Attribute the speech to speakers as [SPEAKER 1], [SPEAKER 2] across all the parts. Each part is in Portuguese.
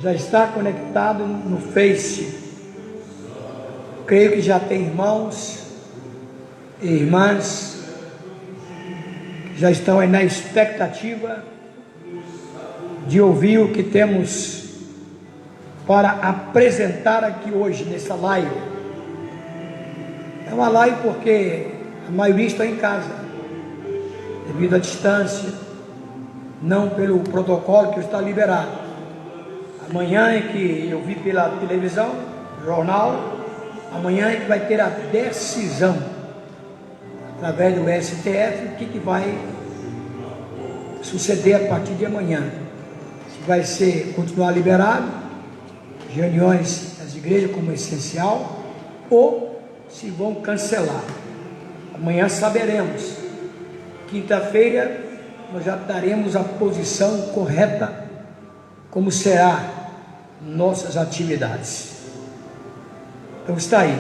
[SPEAKER 1] já está conectado no Face. Creio que já tem irmãos e irmãs que já estão aí na expectativa de ouvir o que temos para apresentar aqui hoje nessa live. É uma live porque a maioria está em casa, devido à distância, não pelo protocolo que está liberado. Amanhã é que eu vi pela televisão, jornal, amanhã é que vai ter a decisão, através do STF, o que vai suceder a partir de amanhã. Se vai continuar liberado, reuniões das igrejas como essencial, ou se vão cancelar. Amanhã saberemos. Quinta-feira nós já daremos a posição correta, como será nossas atividades. Então está aí.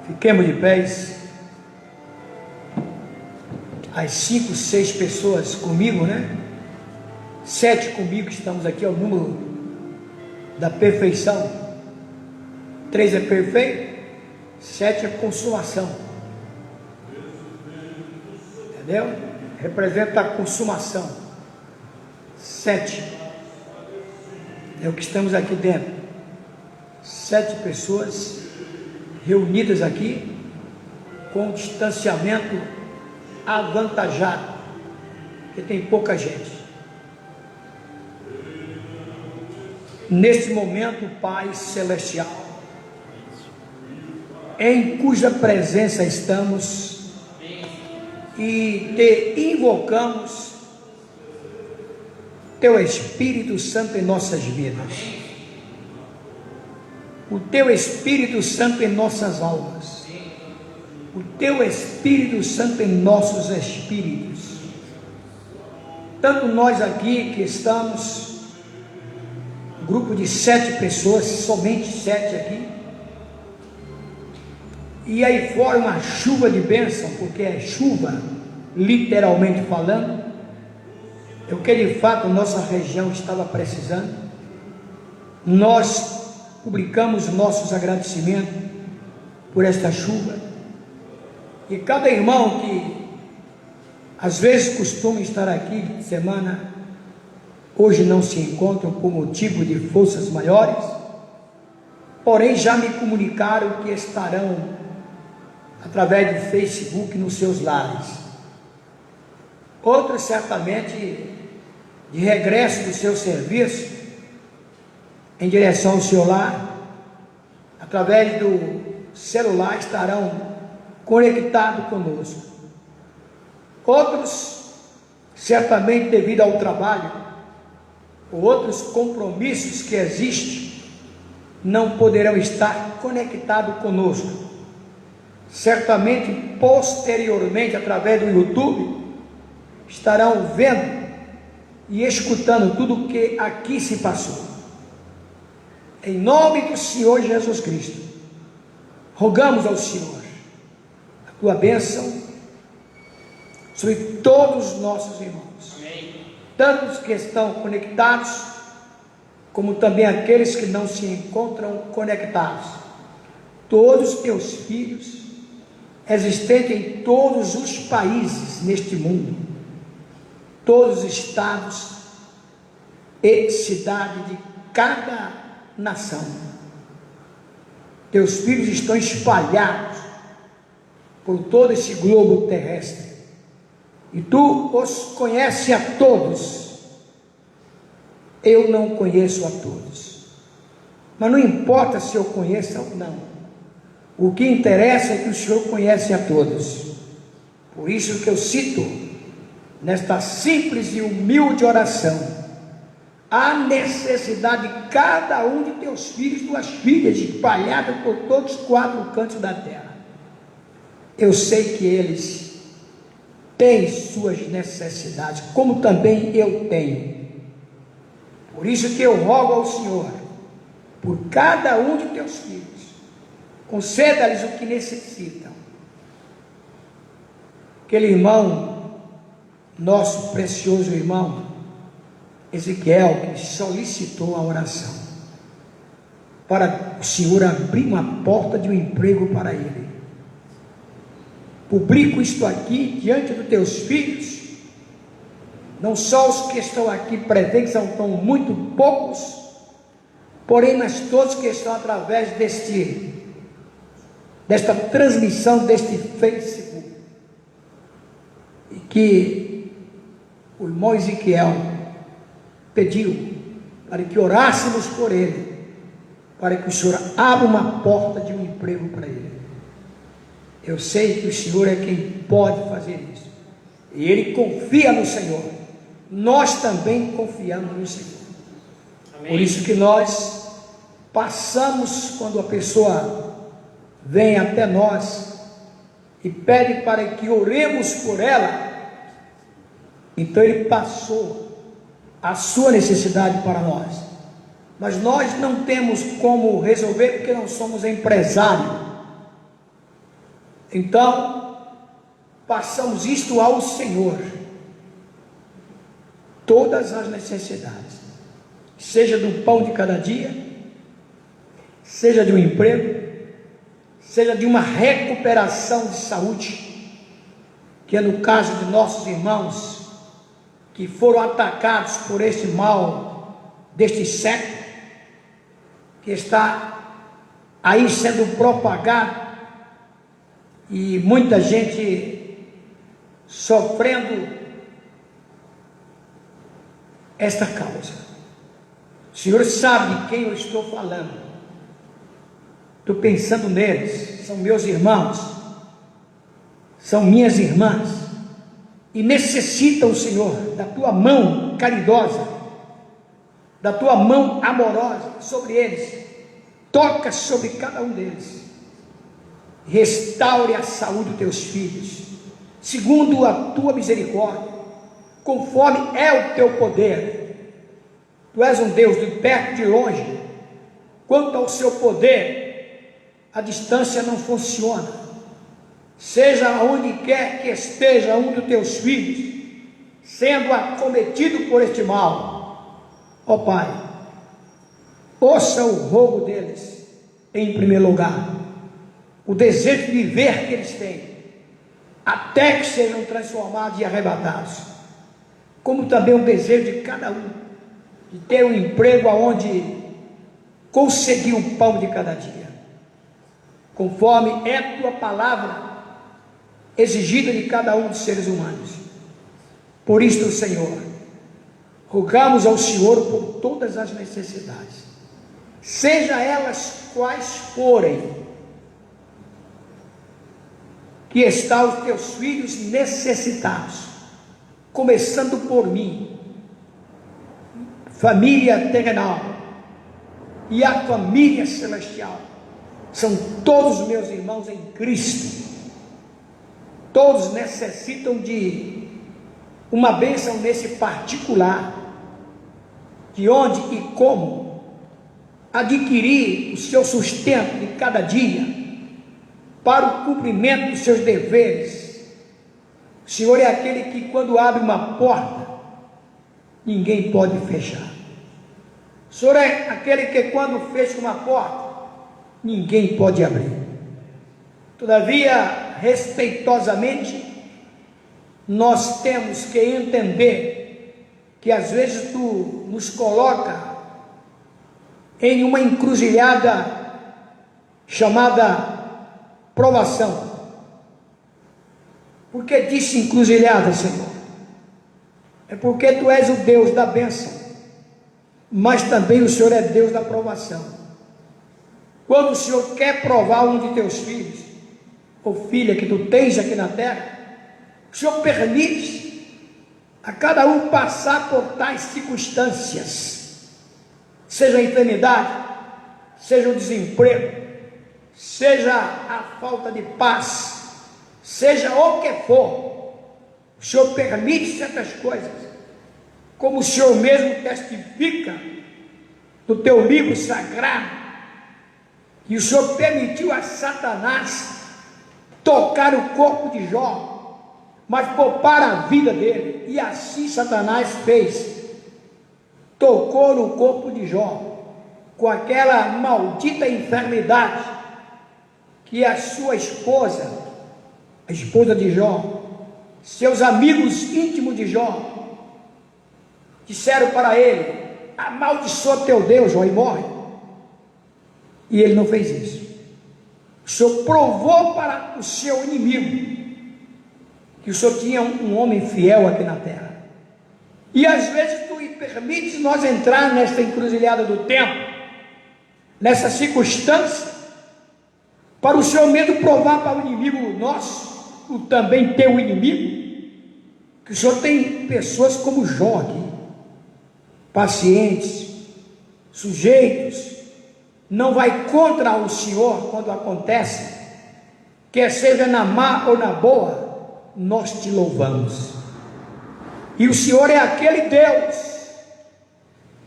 [SPEAKER 1] Fiquemos de pés. As 5, 6 pessoas comigo, né? 7 comigo, que estamos aqui, é o número da perfeição. 3 é perfeito, 7 é consumação. Entendeu? Representa a consumação. 7 é o que estamos aqui dentro. 7 pessoas reunidas aqui com distanciamento avantajado, porque tem pouca gente. Neste momento, Pai Celestial, em cuja presença estamos e te invocamos, Teu Espírito Santo em nossas vidas, o Teu Espírito Santo em nossas almas, o Teu Espírito Santo em nossos espíritos. Tanto nós aqui que estamos, um grupo de 7 pessoas, somente 7 aqui, e aí fora uma chuva de bênção, porque é chuva, literalmente falando, é o que de fato nossa região estava precisando. Nós publicamos nossos agradecimentos por esta chuva, e cada irmão que às vezes costuma estar aqui de semana, hoje não se encontram por motivo de forças maiores, porém já me comunicaram que estarão através do Facebook nos seus lares. Outros certamente de regresso do seu serviço em direção ao seu lar, através do celular estarão conectados conosco. Outros certamente devido ao trabalho ou outros compromissos que existem, não poderão estar conectados conosco. Certamente posteriormente, através do YouTube, estarão vendo e escutando tudo o que aqui se passou. Em nome do Senhor Jesus Cristo, rogamos ao Senhor a tua bênção sobre todos os nossos irmãos. Amém. Tanto os que estão conectados, como também aqueles que não se encontram conectados. Todos os teus filhos, existentes em todos os países neste mundo, todos os estados e cidades de cada nação. Teus filhos estão espalhados por todo esse globo terrestre, e tu os conheces a todos. Eu não conheço a todos, mas não importa se eu conheço ou não. O que interessa é que o Senhor conhece a todos. Por isso que eu cito, nesta simples e humilde oração, a necessidade de cada um de teus filhos e tuas filhas, espalhadas por todos os 4 cantos da terra. Eu sei que eles têm suas necessidades, como também eu tenho. Por isso que eu rogo ao Senhor, por cada um de teus filhos, conceda-lhes o que necessitam. Aquele irmão nosso precioso irmão Ezequiel, que solicitou a oração para o Senhor abrir uma porta de um emprego para ele. Publico isto aqui diante dos teus filhos, não só os que estão aqui presentes, são muito poucos, porém, mas todos que estão através desta transmissão, deste Facebook, e que o irmão Ezequiel pediu para que orássemos por ele, para que o Senhor abra uma porta de um emprego para ele. Eu sei que o Senhor é quem pode fazer isso, e ele confia no Senhor. Nós também confiamos no Senhor. Amém. Por isso que nós passamos, quando a pessoa vem até nós e pede para que oremos por ela, então ele passou a sua necessidade para nós, mas nós não temos como resolver, porque não somos empresários. Então passamos isto ao Senhor, todas as necessidades, seja do pão de cada dia, seja de um emprego, seja de uma recuperação de saúde, que é no caso de nossos irmãos que foram atacados por este mal deste século, que está aí sendo propagado, e muita gente sofrendo esta causa. O Senhor sabe de quem eu estou falando. Estou pensando neles, são meus irmãos, são minhas irmãs, e necessitam, Senhor, da tua mão caridosa, da tua mão amorosa sobre eles. Toca sobre cada um deles, restaure a saúde dos teus filhos, segundo a tua misericórdia, conforme é o teu poder. Tu és um Deus de perto e de longe. Quanto ao seu poder, a distância não funciona. Seja onde quer que esteja um dos teus filhos sendo acometido por este mal, ó Pai, ouça o rogo deles em primeiro lugar, o desejo de viver que eles têm, até que sejam transformados e arrebatados, como também o desejo de cada um de ter um emprego aonde conseguir o pão de cada dia, conforme é a tua palavra exigida de cada um dos seres humanos. Por isto, Senhor, rogamos ao Senhor por todas as necessidades, seja elas quais forem, que está os teus filhos necessitados, começando por mim, família terrenal e a família celestial, são todos meus irmãos em Cristo. Todos necessitam de uma bênção nesse particular, de onde e como adquirir o seu sustento de cada dia, para o cumprimento dos seus deveres. O Senhor é aquele que, quando abre uma porta, ninguém pode fechar. O Senhor é aquele que, quando fecha uma porta, ninguém pode abrir. Todavia, respeitosamente, nós temos que entender que às vezes tu nos coloca em uma encruzilhada chamada provação. Por que disse encruzilhada, Senhor? É porque tu és o Deus da bênção, mas também o Senhor é Deus da provação. Quando o Senhor quer provar um de teus filhos ou filha que tu tens aqui na terra, o Senhor permite a cada um passar por tais circunstâncias, seja a enfermidade, seja o desemprego, seja a falta de paz, seja o que for. O Senhor permite certas coisas, como o Senhor mesmo testifica no teu livro sagrado, que o Senhor permitiu a Satanás tocar o corpo de Jó, mas poupar a vida dele. E assim Satanás fez. Tocou no corpo de Jó, com aquela maldita enfermidade, que a sua esposa, a esposa de Jó, seus amigos íntimos de Jó, disseram para ele: amaldiçoa teu Deus, Jó, e morre. E ele não fez isso. O Senhor provou para o seu inimigo que o Senhor tinha um homem fiel aqui na terra. E às vezes tu permites nós entrar nesta encruzilhada do tempo, nessa circunstância, para o Senhor mesmo provar para o inimigo nosso, o também teu inimigo, que o Senhor tem pessoas como Jó aqui, pacientes, sujeitos, não vai contra o Senhor quando acontece, quer seja na má ou na boa, nós te louvamos. E o Senhor é aquele Deus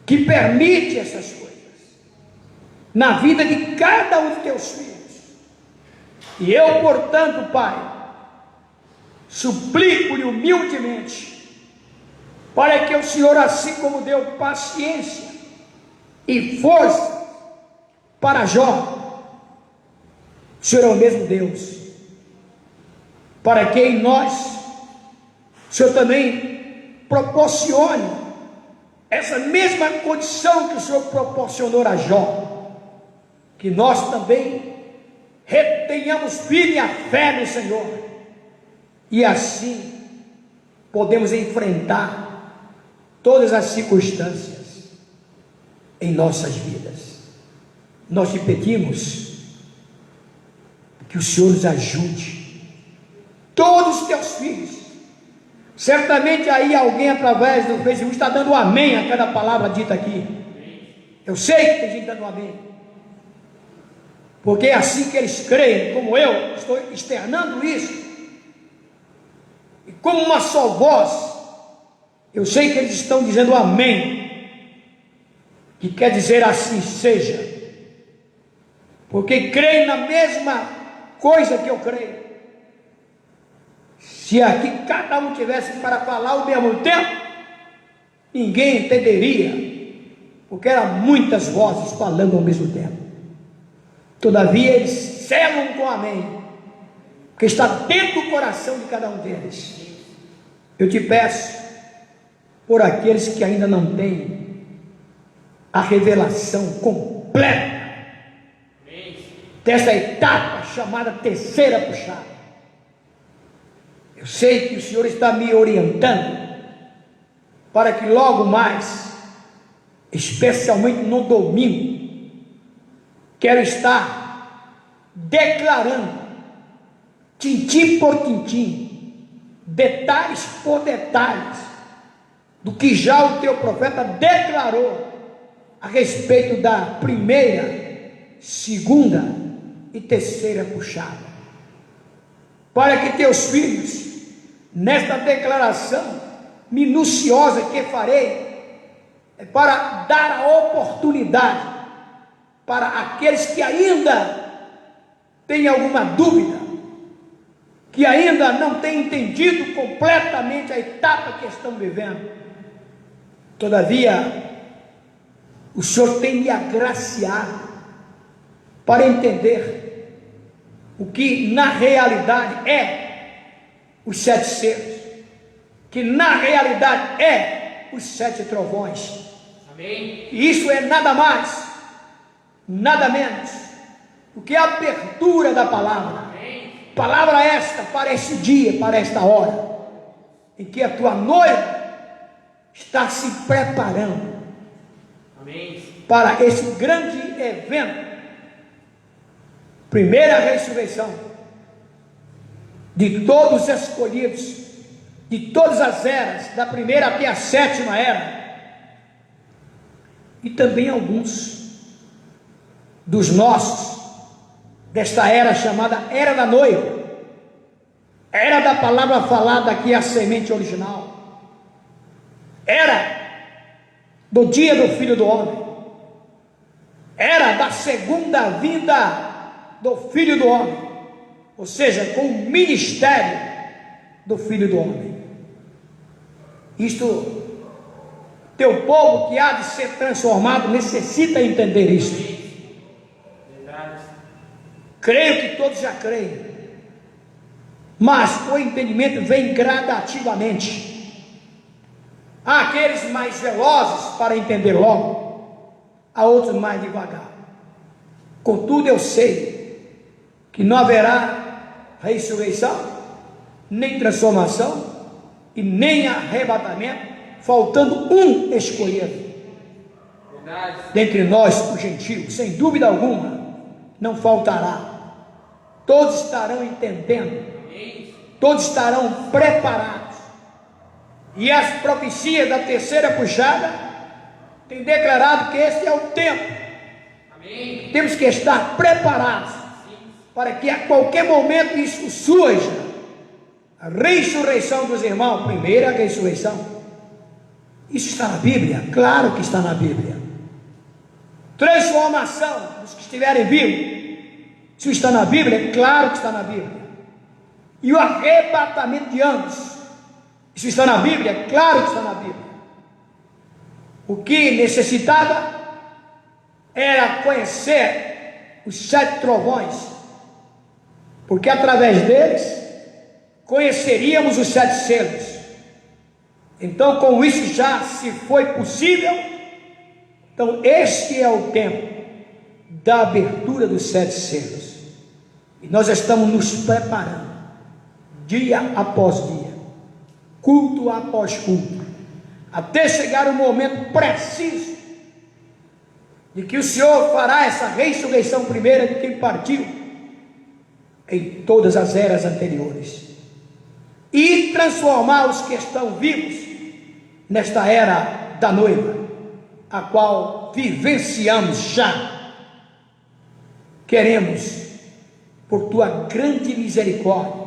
[SPEAKER 1] que permite essas coisas na vida de cada um dos teus filhos. E eu, portanto, Pai, suplico-lhe humildemente, para que o Senhor, assim como deu paciência e força para Jó, o Senhor é o mesmo Deus, para que em nós o Senhor também proporcione essa mesma condição que o Senhor proporcionou a Jó, que nós também retenhamos firme a fé no Senhor, e assim podemos enfrentar todas as circunstâncias em nossas vidas. Nós te pedimos que o Senhor nos ajude, todos os teus filhos. Certamente aí alguém através do Facebook está dando um amém a cada palavra dita aqui. Eu sei que tem gente dando um amém, porque é assim que eles creem, como eu estou externando isso, e como uma só voz, eu sei que eles estão dizendo amém, que quer dizer assim seja, porque creem na mesma coisa que eu creio. Se aqui cada um tivesse para falar ao mesmo tempo, ninguém entenderia, porque eram muitas vozes falando ao mesmo tempo. Todavia eles selam com amém, porque está dentro do coração de cada um deles. Eu te peço por aqueles que ainda não têm a revelação completa dessa etapa chamada terceira puxada. Eu sei que o Senhor está me orientando para que logo mais, especialmente no domingo, quero estar declarando, tintim por tintim, detalhes por detalhes, do que já o teu profeta declarou a respeito da primeira, segunda e terceira puxada, para que teus filhos, nesta declaração minuciosa que farei, é para dar a oportunidade para aqueles que ainda têm alguma dúvida, que ainda não têm entendido completamente a etapa que estão vivendo. Todavia, o Senhor tem me agraciado para entender o que na realidade é os 7 selos, que na realidade é os 7 trovões. Amém. E isso é nada mais, nada menos do que a abertura da palavra. Amém. Palavra esta para esse dia, para esta hora, em que a tua noiva está se preparando. Amém. Para esse grande evento, primeira ressurreição de todos os escolhidos, de todas as eras, da primeira até a 7ª era, e também alguns dos nossos, desta era chamada Era da Noiva, era da palavra falada aqui, a semente original, era do dia do Filho do Homem, era da segunda vinda do Filho do Homem, ou seja, com o ministério do Filho do Homem. Isto, teu povo que há de ser transformado necessita entender isto. Creio que todos já creem, mas o entendimento vem gradativamente. Há aqueles mais velozes para entender logo, há outros mais devagar. Contudo, eu sei que não haverá ressurreição, nem transformação e nem arrebatamento, faltando um escolhido dentre nós, os gentios. Sem dúvida alguma, não faltará. Todos estarão entendendo, todos estarão preparados. E as profecias da terceira puxada têm declarado que esse é o tempo. Amém. Temos que estar preparados para que a qualquer momento isso surja. A ressurreição dos irmãos, primeira ressurreição. Isso está na Bíblia? Claro que está na Bíblia. Transformação dos que estiverem vivos. Isso está na Bíblia? Claro que está na Bíblia. E o arrebatamento de anjos. Isso está na Bíblia? Claro que está na Bíblia. O que necessitava era conhecer os 7 trovões, porque através deles conheceríamos os 7 selos. Então, com isso já se foi possível. Então, este é o tempo da abertura dos 7 selos, e nós estamos nos preparando, dia após dia, culto após culto, até chegar o momento preciso, de que o Senhor fará essa ressurreição primeira de quem partiu, em todas as eras anteriores, e transformar os que estão vivos, nesta era da noiva, a qual vivenciamos já. Queremos, por tua grande misericórdia,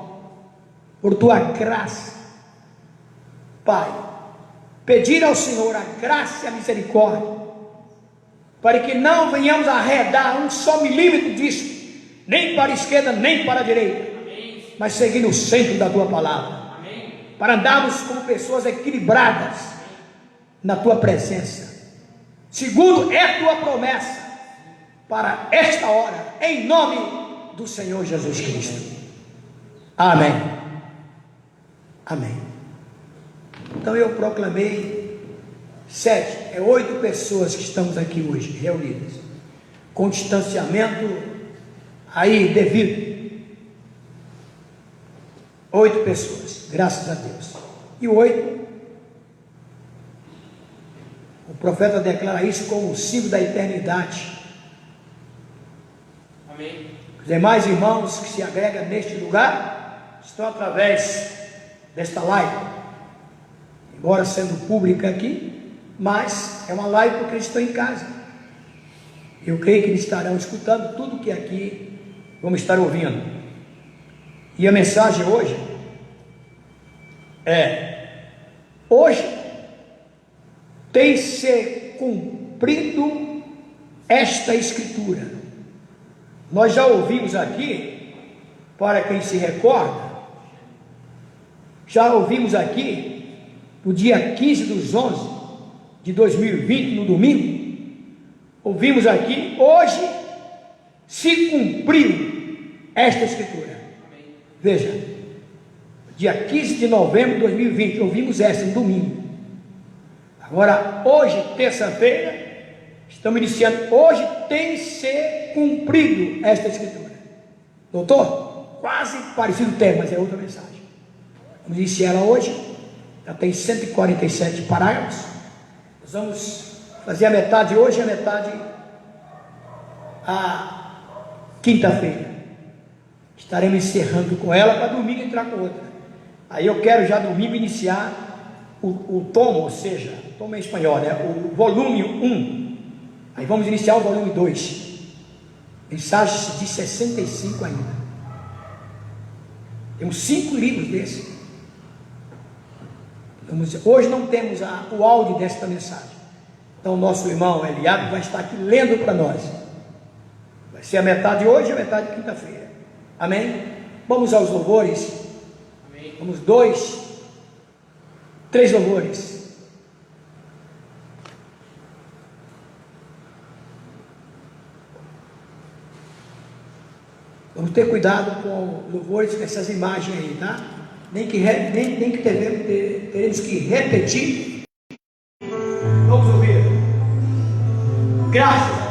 [SPEAKER 1] por tua graça, Pai, pedir ao Senhor a graça e a misericórdia, para que não venhamos a arredar um só milímetro disso, nem para a esquerda, nem para a direita, mas seguir no centro da tua palavra, para andarmos como pessoas equilibradas na tua presença, segundo é tua promessa, para esta hora, em nome do Senhor Jesus Cristo. Amém. Amém. Então eu proclamei 7, 8 pessoas que estamos aqui hoje, reunidas, com distanciamento aí devido. 8 pessoas, graças a Deus. E 8, o profeta declara isso como o símbolo da eternidade. Amém. Os demais irmãos que se agregam neste lugar estão através desta live, embora sendo pública aqui, mas é uma live porque eles estão em casa. Eu creio que eles estarão escutando tudo que aqui vamos estar ouvindo. E a mensagem hoje hoje tem se cumprido esta escritura. Nós já ouvimos aqui, para quem se recorda, já ouvimos aqui, no dia 15/11 de 2020, no domingo, ouvimos aqui, hoje se cumpriu esta escritura. Veja, dia 15 de novembro de 2020, ouvimos esta no domingo. Agora, hoje, terça-feira, estamos iniciando, hoje tem se cumprido esta escritura. Doutor, quase parecido o tema, mas é outra mensagem. Vamos iniciar ela hoje, já tem 147 parágrafos. Nós vamos fazer a metade hoje e a metade a quinta-feira. Estaremos encerrando com ela para domingo entrar com outra. Aí eu quero já domingo iniciar o tomo, ou seja, o tomo em espanhol, né? O volume 1. Aí vamos iniciar o volume 2. Mensagens de 65 ainda. Temos 5 livros desses. Hoje não temos o áudio desta mensagem. Então o nosso irmão Eliabe vai estar aqui lendo para nós. Vai ser a metade hoje e a metade quinta-feira. Amém? Vamos aos louvores. Amém. Vamos 2, 3 louvores. Vamos ter cuidado com louvores dessas imagens aí, tá? Nem que teremos que repetir. Vamos ouvir. Graças.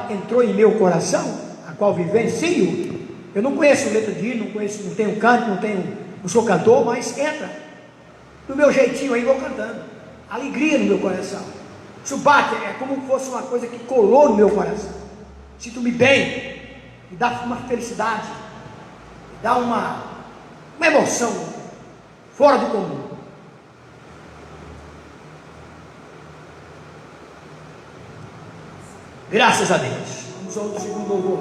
[SPEAKER 1] Entrou em meu coração, a qual vivencio. Eu não conheço letra de hino, não tenho canto, não sou cantor, mas entra do meu jeitinho aí, vou cantando, alegria no meu coração. Isso bate, é como se fosse uma coisa que colou no meu coração. Sinto-me bem, me dá uma felicidade, me dá uma emoção fora do comum. Graças a Deus. Vamos ao segundo louvor.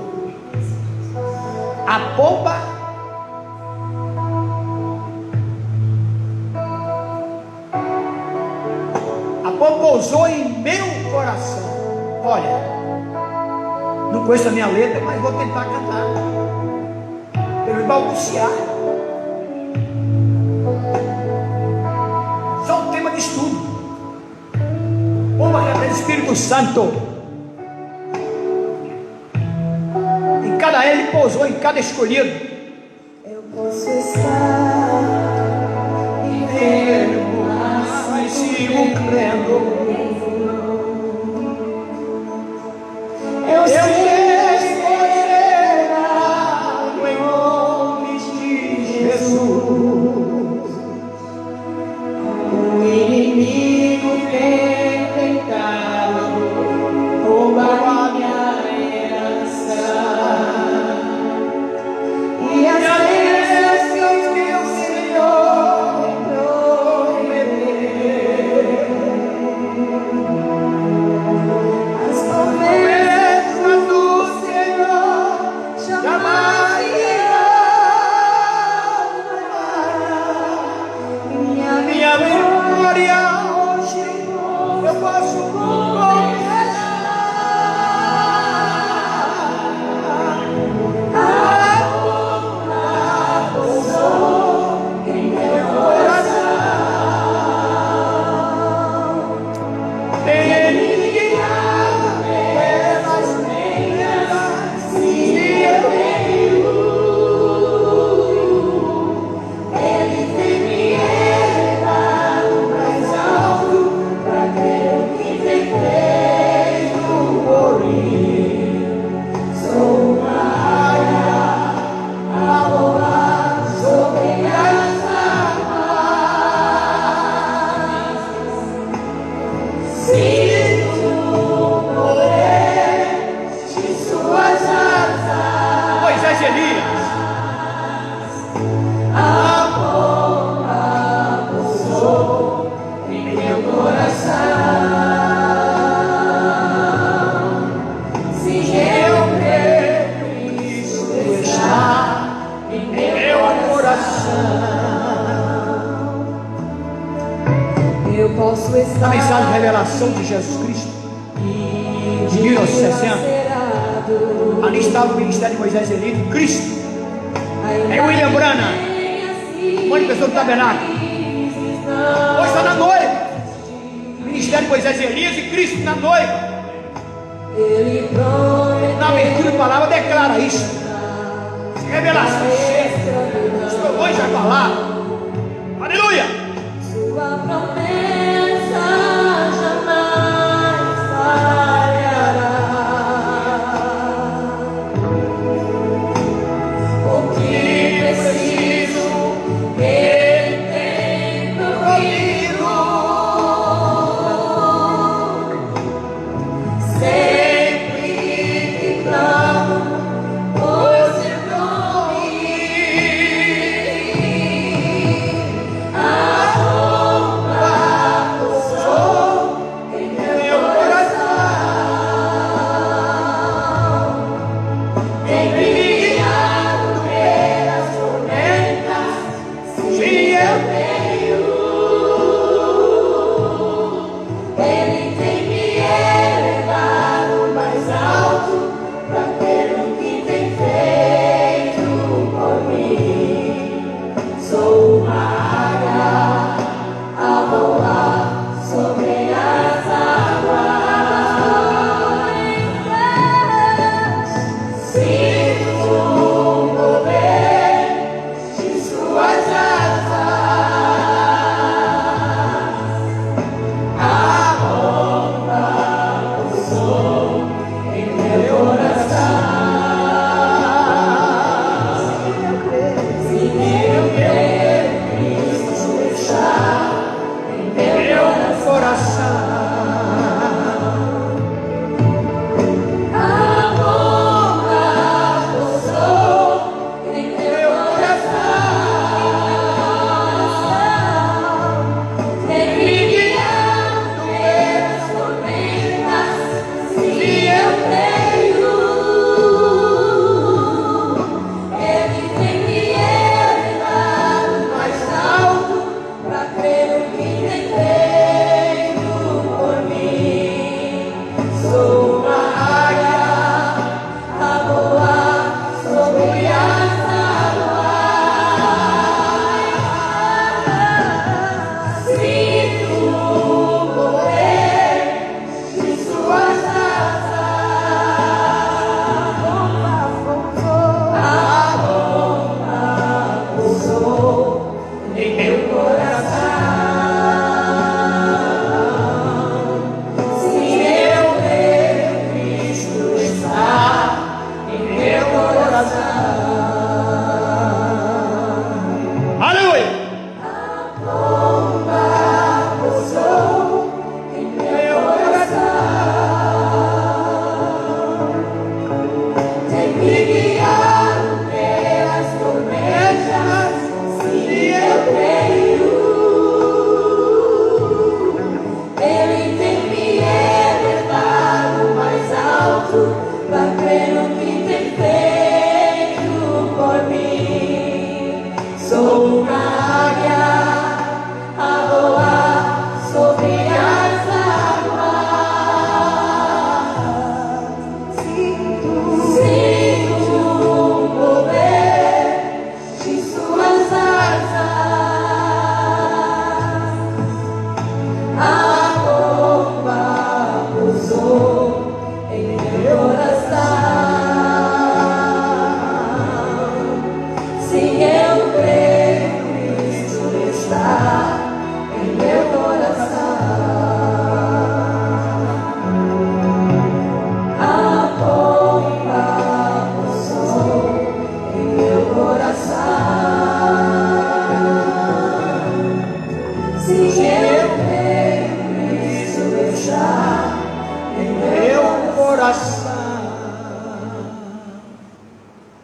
[SPEAKER 1] A pomba pousou em meu coração. Olha, não conheço a minha letra, mas vou tentar cantar pelo balbuciar. Só um tema de estudo. Pomba que é do Espírito Santo. Ele pousou em cada escolhido. Eu posso estar e ver uma pregação de Jesus Cristo, de 1960, ali estava o ministério de Moisés e Elias, Cristo, William Branham, manifestação do tabernáculo. Hoje está na noiva, ministério de Moisés e Elias e Cristo na noiva. Na abertura da palavra declara isso. Revelação chega. Os trovões vai falar. Aleluia.
[SPEAKER 2] Sua promessa jamais falhará. O que preciso, Ele tem provido. Sempre que clamo por seu nome,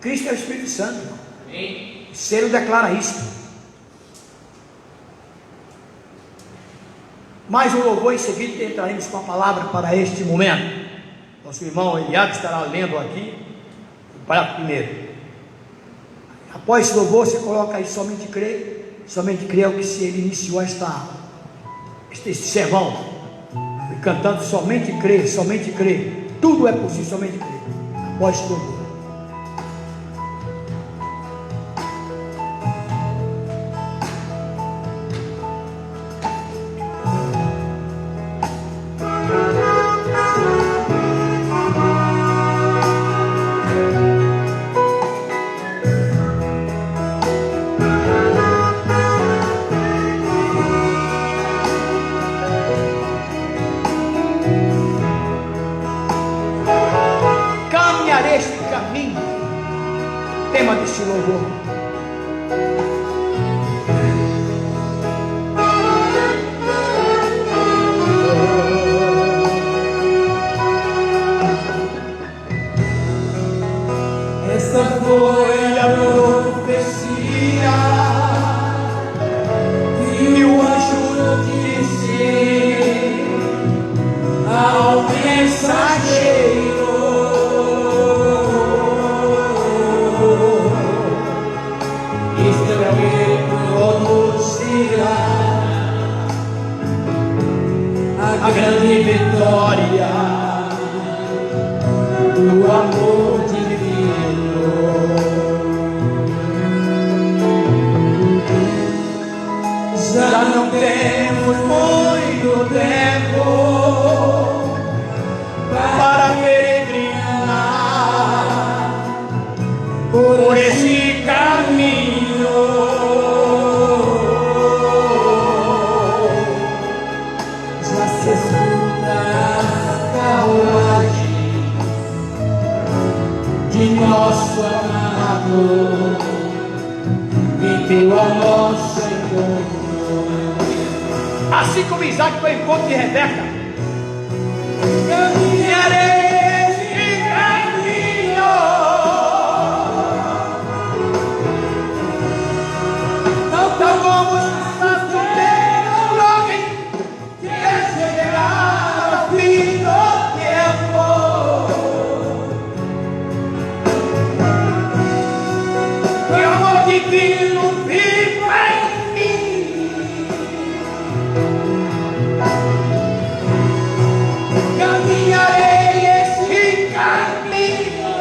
[SPEAKER 1] Cristo é o Espírito Santo, irmão. O selo declara isso. Mais um louvor, em seguida entraremos com a palavra para este momento. Nosso irmão Eliabe estará lendo aqui o parágrafo primeiro. Após esse louvor, você coloca aí somente crer. Somente crer é o que se ele iniciou este sermão. Foi cantando somente crer, somente crer. Tudo é possível, somente crer. Após tudo. Este caminho, tema deste louvor.
[SPEAKER 2] Esta foi a profecia que o anjo disse ao mensageiro. A grande vitória do amor divino. Já não temos muito tempo para peregrinar por esse caminho. De nosso amado veio ao nosso encontro.
[SPEAKER 1] Assim como Isaac foi ao encontro de Rebeca,
[SPEAKER 2] caminharei esse caminho. Não vamos fazer alguém que chegará ao fim do tempo. Divino viva em mim, caminharei este caminho.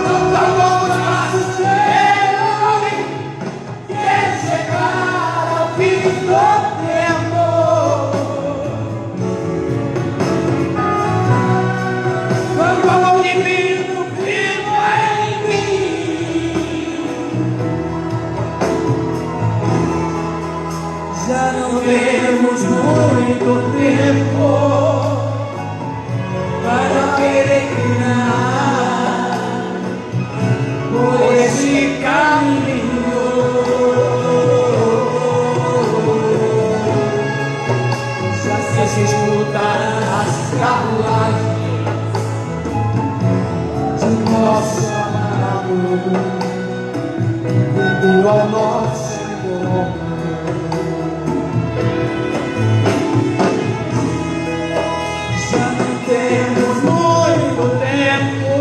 [SPEAKER 2] Não vamos fazer alguém que chegar ao fim do tempo. Vamos divino viva em mim. Já não temos muito tempo para peregrinar por esse caminho. Já se escutarão as carruagens de nosso amado veio ao nosso encontro. Já não temos muito tempo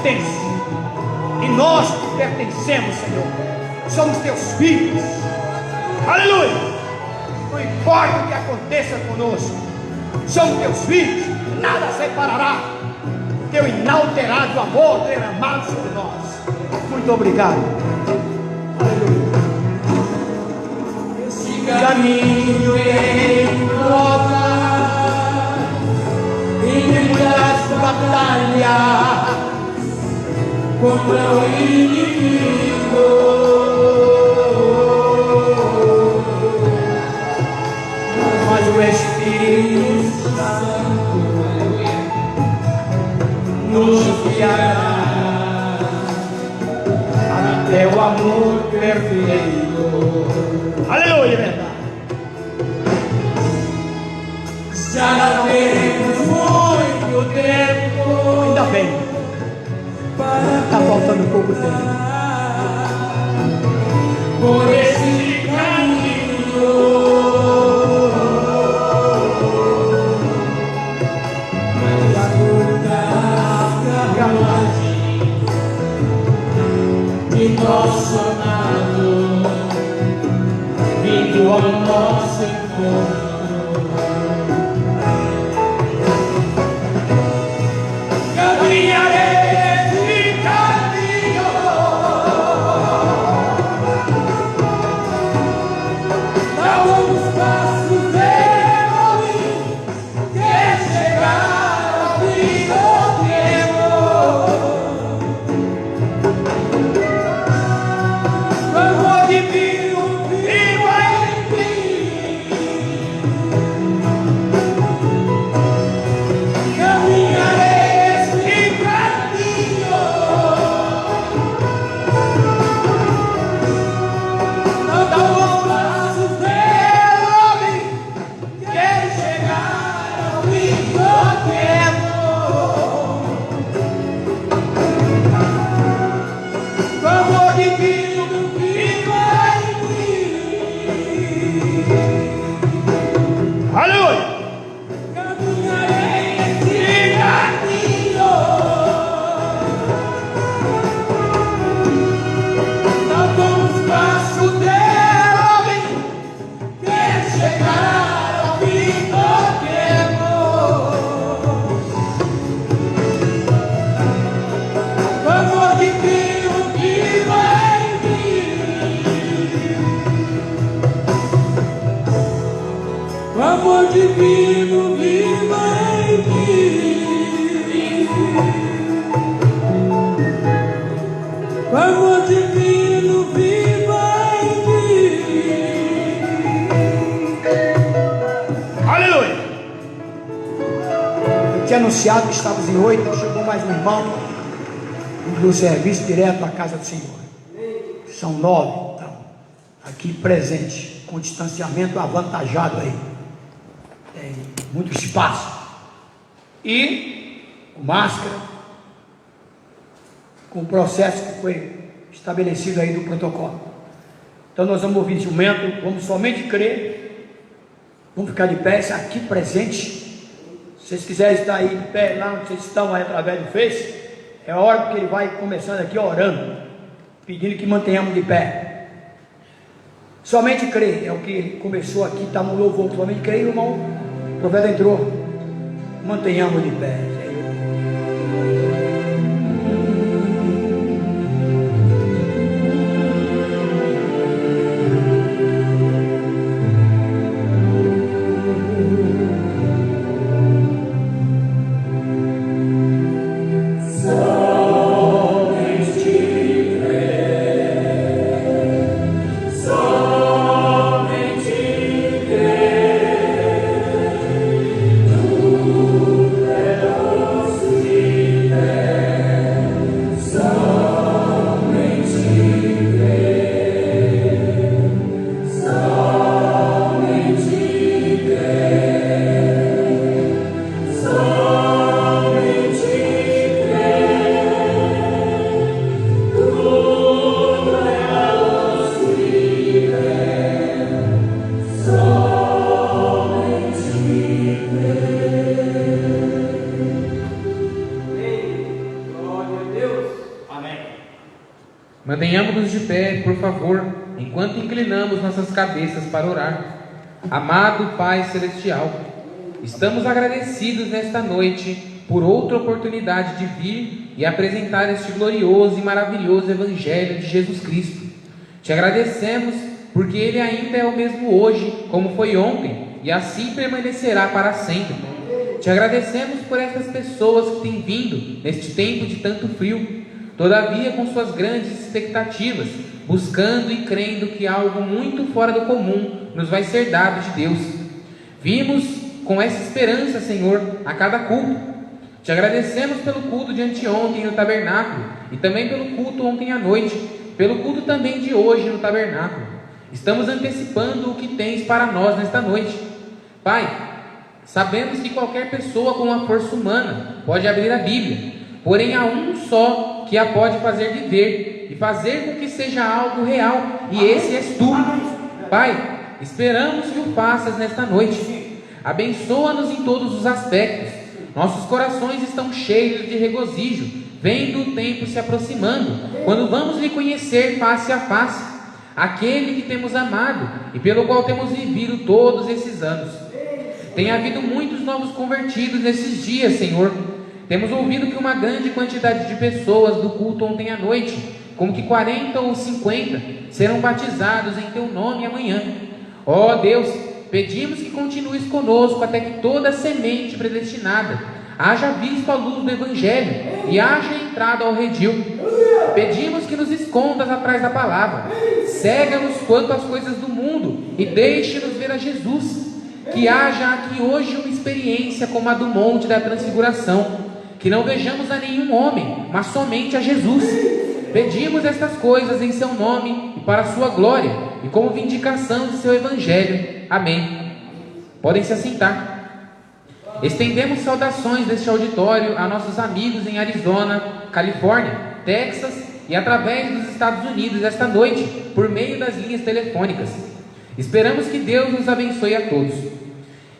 [SPEAKER 1] pertence. E nós te pertencemos, Senhor. Somos teus filhos. Aleluia. Não importa o que aconteça conosco, somos teus filhos. Nada separará teu inalterável amor derramado sobre nós. Muito obrigado. Aleluia.
[SPEAKER 2] Esse caminho em prova, em muitas batalhas contra o inimigo, mas o Espírito Santo nos guiará até o amor perfeito.
[SPEAKER 1] Aleluia, verdade.
[SPEAKER 2] Já não temos muito tempo,
[SPEAKER 1] Ainda bem. Está faltando pouco tempo.
[SPEAKER 2] por esse caminho, mas a curta carruagem de nosso amado vindo ao nosso encontro. Caminharei esse caminho, dá alguns passos de quer chegar ao fim do tempo. Vamos divino, viva em mim. Caminharei esse caminho, não dá um passo pelo homem, quer chegar ao fim do tempo. Vamos divino, viva em mim.
[SPEAKER 1] Aleluia.
[SPEAKER 2] Caminharei esse caminho, não dou os passos del homem, quer chegar ao fim do tempo. Vamos divino, viva em mim. Vamos divino, viva em mim. Vamos divino, viva em mim.
[SPEAKER 1] Aleluia. Eu tinha anunciado que estávamos em 8, chegou mais um irmão do serviço direto à casa do Senhor. São 9, então, aqui presente, com distanciamento avantajado aí. Tem muito espaço. E com máscara, com o processo que foi estabelecido aí do protocolo. Então nós vamos ouvir instrumento, vamos somente crer, vamos ficar de pé, aqui presente. Se vocês quiserem estar aí de pé, lá onde vocês estão aí através do Face, é a hora que ele vai começando aqui orando, pedindo que mantenhamos de pé. Somente crer, é o que ele começou aqui, está no louvor, somente crer, irmão, o profeta entrou, mantenhamos de pé.
[SPEAKER 2] Somente crer,
[SPEAKER 3] Mantenhamos-nos de pé, por favor, enquanto inclinamos nossas cabeças para orar. Amado Pai Celestial, estamos agradecidos nesta noite por outra oportunidade de vir e apresentar este glorioso e maravilhoso Evangelho de Jesus Cristo. Te agradecemos porque Ele ainda é o mesmo hoje, como foi ontem, e assim permanecerá para sempre. Te agradecemos por estas pessoas que têm vindo neste tempo de tanto frio, todavia com suas grandes expectativas, buscando e crendo que algo muito fora do comum nos vai ser dado de Deus. Vimos com essa esperança, Senhor, a cada culto. Te agradecemos pelo culto de anteontem no tabernáculo e também pelo culto ontem à noite, pelo culto também de hoje no tabernáculo. Estamos antecipando o que tens para nós nesta noite. Pai, sabemos que qualquer pessoa com uma força humana pode abrir a Bíblia, porém há um só que a pode fazer viver e fazer com que seja algo real, e esse és tu. Pai, esperamos que o faças nesta noite. Abençoa-nos em todos os aspectos. Nossos corações estão cheios de regozijo, vendo o tempo se aproximando, quando vamos lhe conhecer face a face, aquele que temos amado e pelo qual temos vivido todos esses anos. Tem havido muitos novos convertidos nesses dias, Senhor. Temos ouvido que uma grande quantidade de pessoas do culto ontem à noite, como que 40 ou 50, serão batizados em Teu nome amanhã. Ó Deus, pedimos que continues conosco até que toda semente predestinada haja visto a luz do Evangelho e haja entrado ao redil. Pedimos que nos escondas atrás da palavra, cega-nos quanto às coisas do mundo e deixe-nos ver a Jesus. Que haja aqui hoje uma experiência como a do Monte da Transfiguração, que não vejamos a nenhum homem, mas somente a Jesus. Pedimos estas coisas em Seu nome e para a Sua glória e como vindicação de Seu Evangelho. Amém. Podem se assentar. Estendemos saudações deste auditório a nossos amigos em Arizona, Califórnia, Texas e através dos Estados Unidos esta noite, por meio das linhas telefônicas. Esperamos que Deus nos abençoe a todos.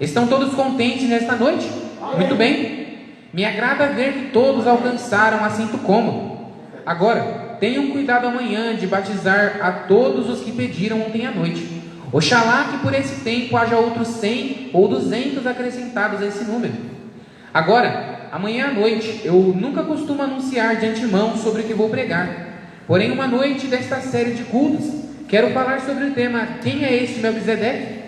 [SPEAKER 3] Estão todos contentes nesta noite? Muito bem. Me agrada ver que todos alcançaram assento cômodo. Agora, tenham cuidado amanhã de batizar a todos os que pediram ontem à noite. Oxalá que por esse tempo haja outros 100 ou 200 acrescentados a esse número. Agora, amanhã à noite, eu nunca costumo anunciar de antemão sobre o que vou pregar. Porém, uma noite desta série de cultos, quero falar sobre o tema Quem é este Melquisedeque?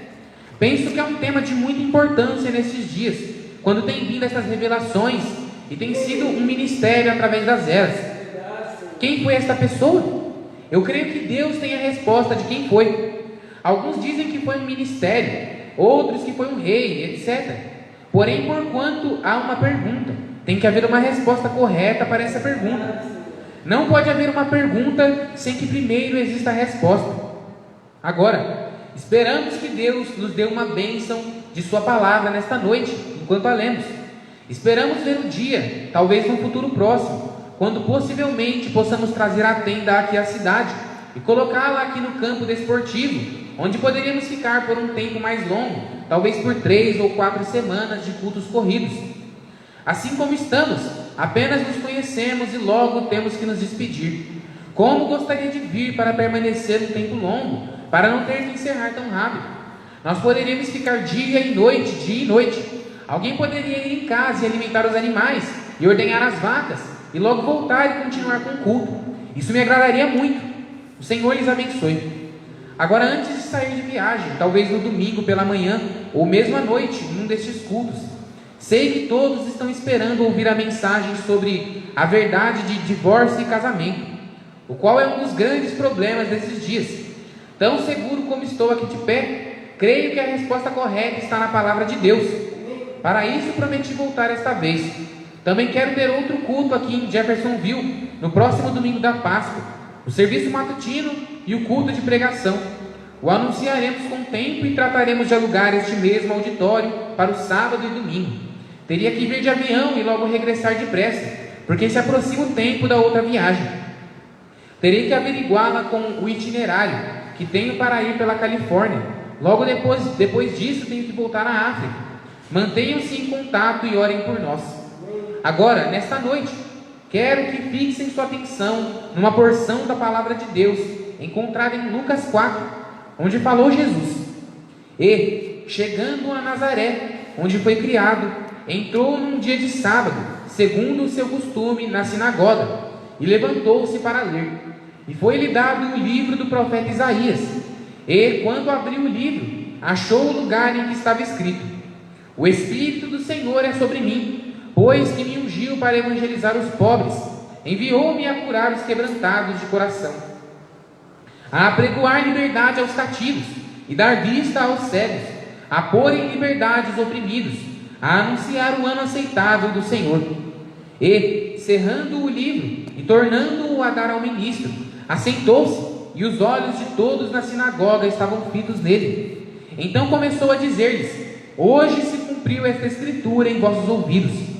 [SPEAKER 3] Penso que é um tema de muita importância nesses dias, quando tem vindo essas revelações e tem sido um ministério através das eras. Quem foi esta pessoa? Eu creio que Deus tem a resposta de quem foi. Alguns dizem que foi um ministério, outros que foi um rei, etc. Porém, porquanto há uma pergunta, tem que haver uma resposta correta para essa pergunta. Não pode haver uma pergunta sem que primeiro exista a resposta. Agora, esperamos que Deus nos dê uma bênção de Sua palavra nesta noite, enquanto a lemos. Esperamos ver o dia, talvez no futuro próximo, quando possivelmente possamos trazer a tenda aqui à cidade e colocá-la aqui no campo desportivo, onde poderíamos ficar por um tempo mais longo, talvez por 3 ou 4 semanas de cultos corridos. Assim como estamos, apenas nos conhecemos e logo temos que nos despedir. Como gostaria de vir para permanecer um tempo longo, para não ter que encerrar tão rápido. Nós poderíamos ficar dia e noite. Alguém poderia ir em casa e alimentar os animais, e ordenhar as vacas, e logo voltar e continuar com o culto. Isso me agradaria muito. O Senhor lhes abençoe. Agora, antes de sair de viagem, talvez no domingo pela manhã, ou mesmo à noite, num destes cultos, sei que todos estão esperando ouvir a mensagem sobre a verdade de divórcio e casamento, o qual é um dos grandes problemas desses dias. Tão seguro como estou aqui de pé, creio que a resposta correta está na palavra de Deus. Para isso prometi voltar esta vez. Também quero ter outro culto aqui em Jeffersonville, no próximo domingo da Páscoa, o serviço matutino e o culto de pregação. O anunciaremos com tempo e trataremos de alugar este mesmo auditório para o sábado e domingo. Teria que vir de avião e logo regressar depressa, porque se aproxima o tempo da outra viagem. Terei que averiguá-la com o itinerário que tenho para ir pela Califórnia. Logo depois disso tenho que voltar à África. Mantenham-se em contato e orem por nós. Agora, nesta noite, quero que fixem sua atenção numa porção da palavra de Deus, encontrada em Lucas 4, onde falou Jesus. E, chegando a Nazaré, onde foi criado, entrou num dia de sábado, segundo o seu costume, na sinagoga, e levantou-se para ler. E foi-lhe dado o livro do profeta Isaías. E, quando abriu o livro, achou o lugar em que estava escrito: O Espírito do Senhor é sobre mim, pois que me ungiu para evangelizar os pobres, enviou-me a curar os quebrantados de coração, a apregoar liberdade aos cativos e dar vista aos cegos, a pôr em liberdade os oprimidos, a anunciar o ano aceitável do Senhor. E, cerrando o livro e tornando-o a dar ao ministro, assentou-se, e os olhos de todos na sinagoga estavam fitos nele. Então começou a dizer-lhes: Hoje se cumpriu esta escritura em vossos ouvidos.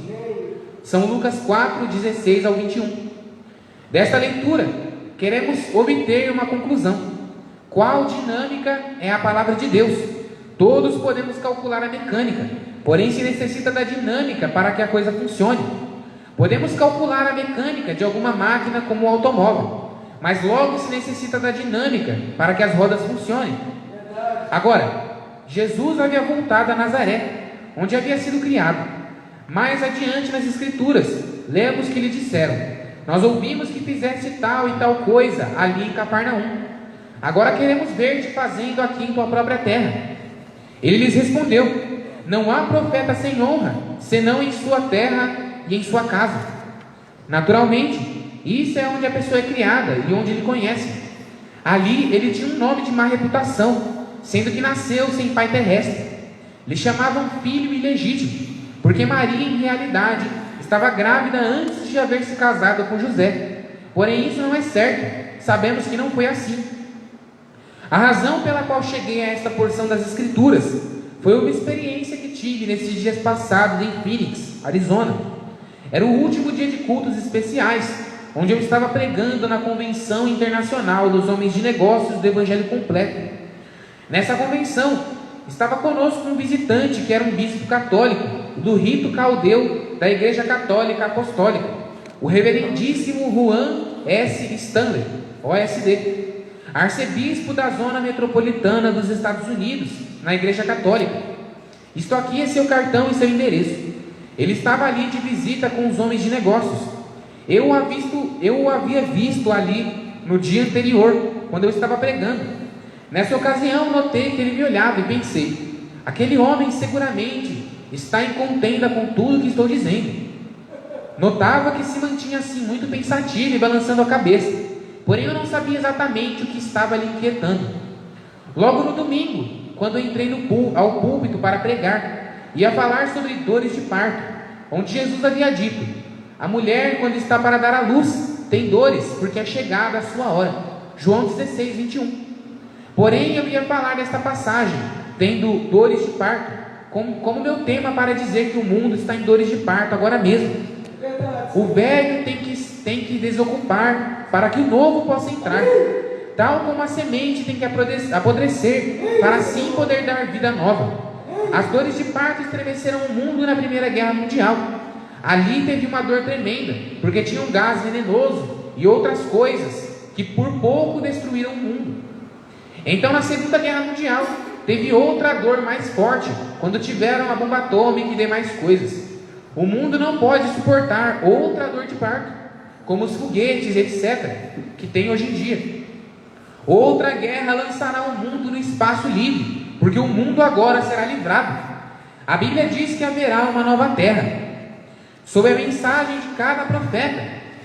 [SPEAKER 3] São Lucas 4, 16 ao 21. Desta leitura, queremos obter uma conclusão. Qual dinâmica é a palavra de Deus? Todos podemos calcular a mecânica, porém se necessita da dinâmica para que a coisa funcione. Podemos calcular a mecânica de alguma máquina como o automóvel, mas logo se necessita da dinâmica para que as rodas funcionem. Agora, Jesus havia voltado a Nazaré, onde havia sido criado. Mais adiante nas Escrituras, lemos que lhe disseram: Nós ouvimos que fizeste tal e tal coisa ali em Cafarnaum. Agora queremos ver-te fazendo aqui em tua própria terra. Ele lhes respondeu: Não há profeta sem honra, senão em sua terra e em sua casa. Naturalmente, isso é onde a pessoa é criada e onde ele conhece. Ali ele tinha um nome de má reputação, sendo que nasceu sem pai terrestre. Lhe chamavam filho ilegítimo, porque Maria, em realidade, estava grávida antes de haver se casado com José. Porém, isso não é certo, sabemos que não foi assim. A razão pela qual cheguei a esta porção das Escrituras foi uma experiência que tive nesses dias passados em Phoenix, Arizona. Era o último dia de cultos especiais, onde eu estava pregando na Convenção Internacional dos Homens de Negócios do Evangelho Completo. Nessa convenção, estava conosco um visitante que era um bispo católico do rito caldeu da Igreja Católica Apostólica, o reverendíssimo Juan S. Stanley, OSD, arcebispo da zona metropolitana dos Estados Unidos, na Igreja Católica. Isto aqui é seu cartão e seu endereço. Ele estava ali de visita com os homens de negócios. Eu o havia visto ali no dia anterior, quando eu estava pregando. Nessa ocasião, notei que ele me olhava e pensei: aquele homem seguramente está em contenda com tudo que estou dizendo. Notava que se mantinha assim muito pensativo e balançando a cabeça, porém eu não sabia exatamente o que estava lhe inquietando. Logo no domingo, quando entrei ao púlpito para pregar, ia falar sobre dores de parto, onde Jesus havia dito: a mulher, quando está para dar à luz, tem dores, porque é chegada a sua hora. João 16, 21. Porém, eu ia falar desta passagem, tendo dores de parto, como meu tema para dizer que o mundo está em dores de parto agora mesmo. O velho tem que desocupar para que o novo possa entrar, tal como a semente tem que apodrecer para assim poder dar vida nova. As dores de parto estremeceram o mundo na Primeira Guerra Mundial. Ali teve uma dor tremenda, porque tinha um gás venenoso e outras coisas que por pouco destruíram o mundo. Então, na Segunda Guerra Mundial, teve outra dor mais forte, quando tiveram a bomba atômica e demais coisas. O mundo não pode suportar outra dor de parto, como os foguetes, etc., que tem hoje em dia. Outra guerra lançará o mundo no espaço livre, porque o mundo agora será livrado. A Bíblia diz que haverá uma nova terra. Sob a mensagem de cada profeta,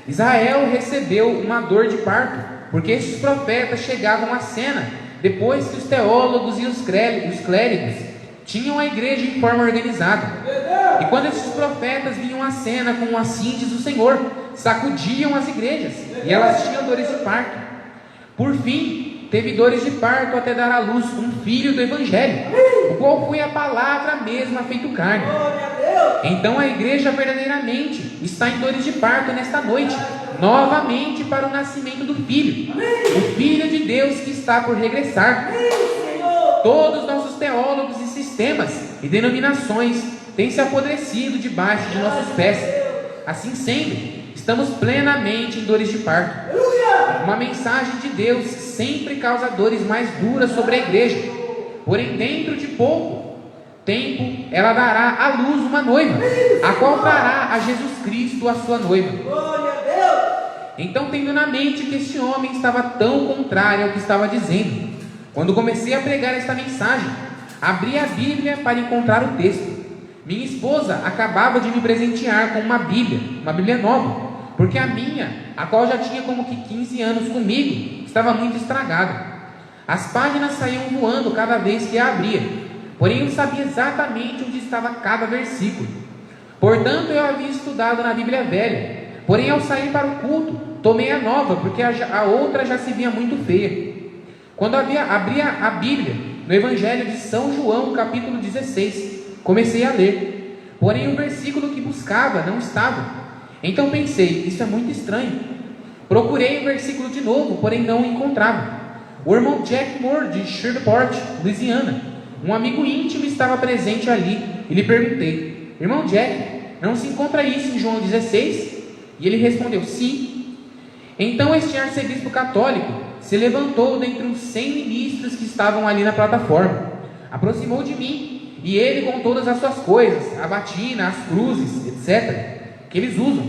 [SPEAKER 3] Israel recebeu uma dor de parto, porque esses profetas chegavam à cena depois que os teólogos e os clérigos tinham a igreja em forma organizada. E quando esses profetas vinham à cena com assim diz o Senhor, sacudiam as igrejas, e elas tinham dores de parto. Por fim, teve dores de parto até dar à luz um filho do Evangelho, o qual foi a palavra mesma feito carne. Então a igreja verdadeiramente está em dores de parto nesta noite, novamente para o nascimento do Filho, o Filho de Deus que está por regressar. Todos nossos teólogos e sistemas e denominações têm se apodrecido debaixo de nossos pés. Assim sendo, estamos plenamente em dores de parto. Uma mensagem de Deus sempre causa dores mais duras sobre a igreja. Porém, dentro de pouco tempo, ela dará à luz uma noiva, a qual trará a Jesus Cristo, a sua noiva. Então, tendo na mente que este homem estava tão contrário ao que estava dizendo, quando comecei a pregar esta mensagem, abri a Bíblia para encontrar o texto. Minha esposa acabava de me presentear com uma Bíblia nova, porque a minha, a qual já tinha como que 15 anos comigo, estava muito estragada. As páginas saíam voando cada vez que a abria, porém eu sabia exatamente onde estava cada versículo. Portanto, eu havia estudado na Bíblia velha, porém ao sair para o culto, tomei a nova, porque a outra já se via muito feia. Quando abria a Bíblia, no Evangelho de São João, capítulo 16, comecei a ler, porém o versículo que buscava não estava. Então pensei, isso é muito estranho. Procurei o versículo de novo, porém não o encontrava. O irmão Jack Moore, de Shreveport, Louisiana, um amigo íntimo, estava presente ali, e lhe perguntei: irmão Jack, não se encontra isso em João 16? E ele respondeu: sim. Então este arcebispo católico se levantou dentre os 100 ministros que estavam ali na plataforma, aproximou de mim, e ele, com todas as suas coisas, a batina, as cruzes, etc., que eles usam,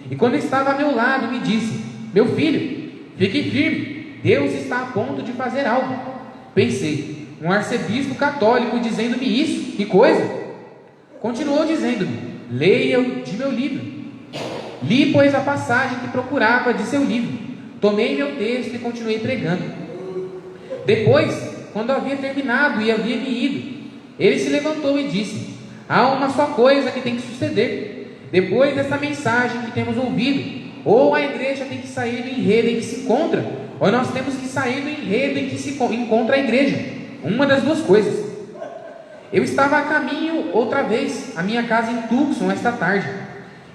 [SPEAKER 3] e quando estava a meu lado, me disse: meu filho, fique firme, Deus está a ponto de fazer algo. Pensei, um arcebispo católico dizendo-me isso, que coisa? Continuou dizendo-me: leia de meu livro. Li, pois, a passagem que procurava de seu livro. Tomei meu texto e continuei pregando. Depois, quando havia terminado e havia me ido, ele se levantou e disse: há uma só coisa que tem que suceder. Depois dessa mensagem que temos ouvido, ou a igreja tem que sair do enredo em que se encontra, ou nós temos que sair do enredo em que se encontra a igreja. Uma das duas coisas. Eu estava a caminho outra vez à minha casa em Tucson esta tarde,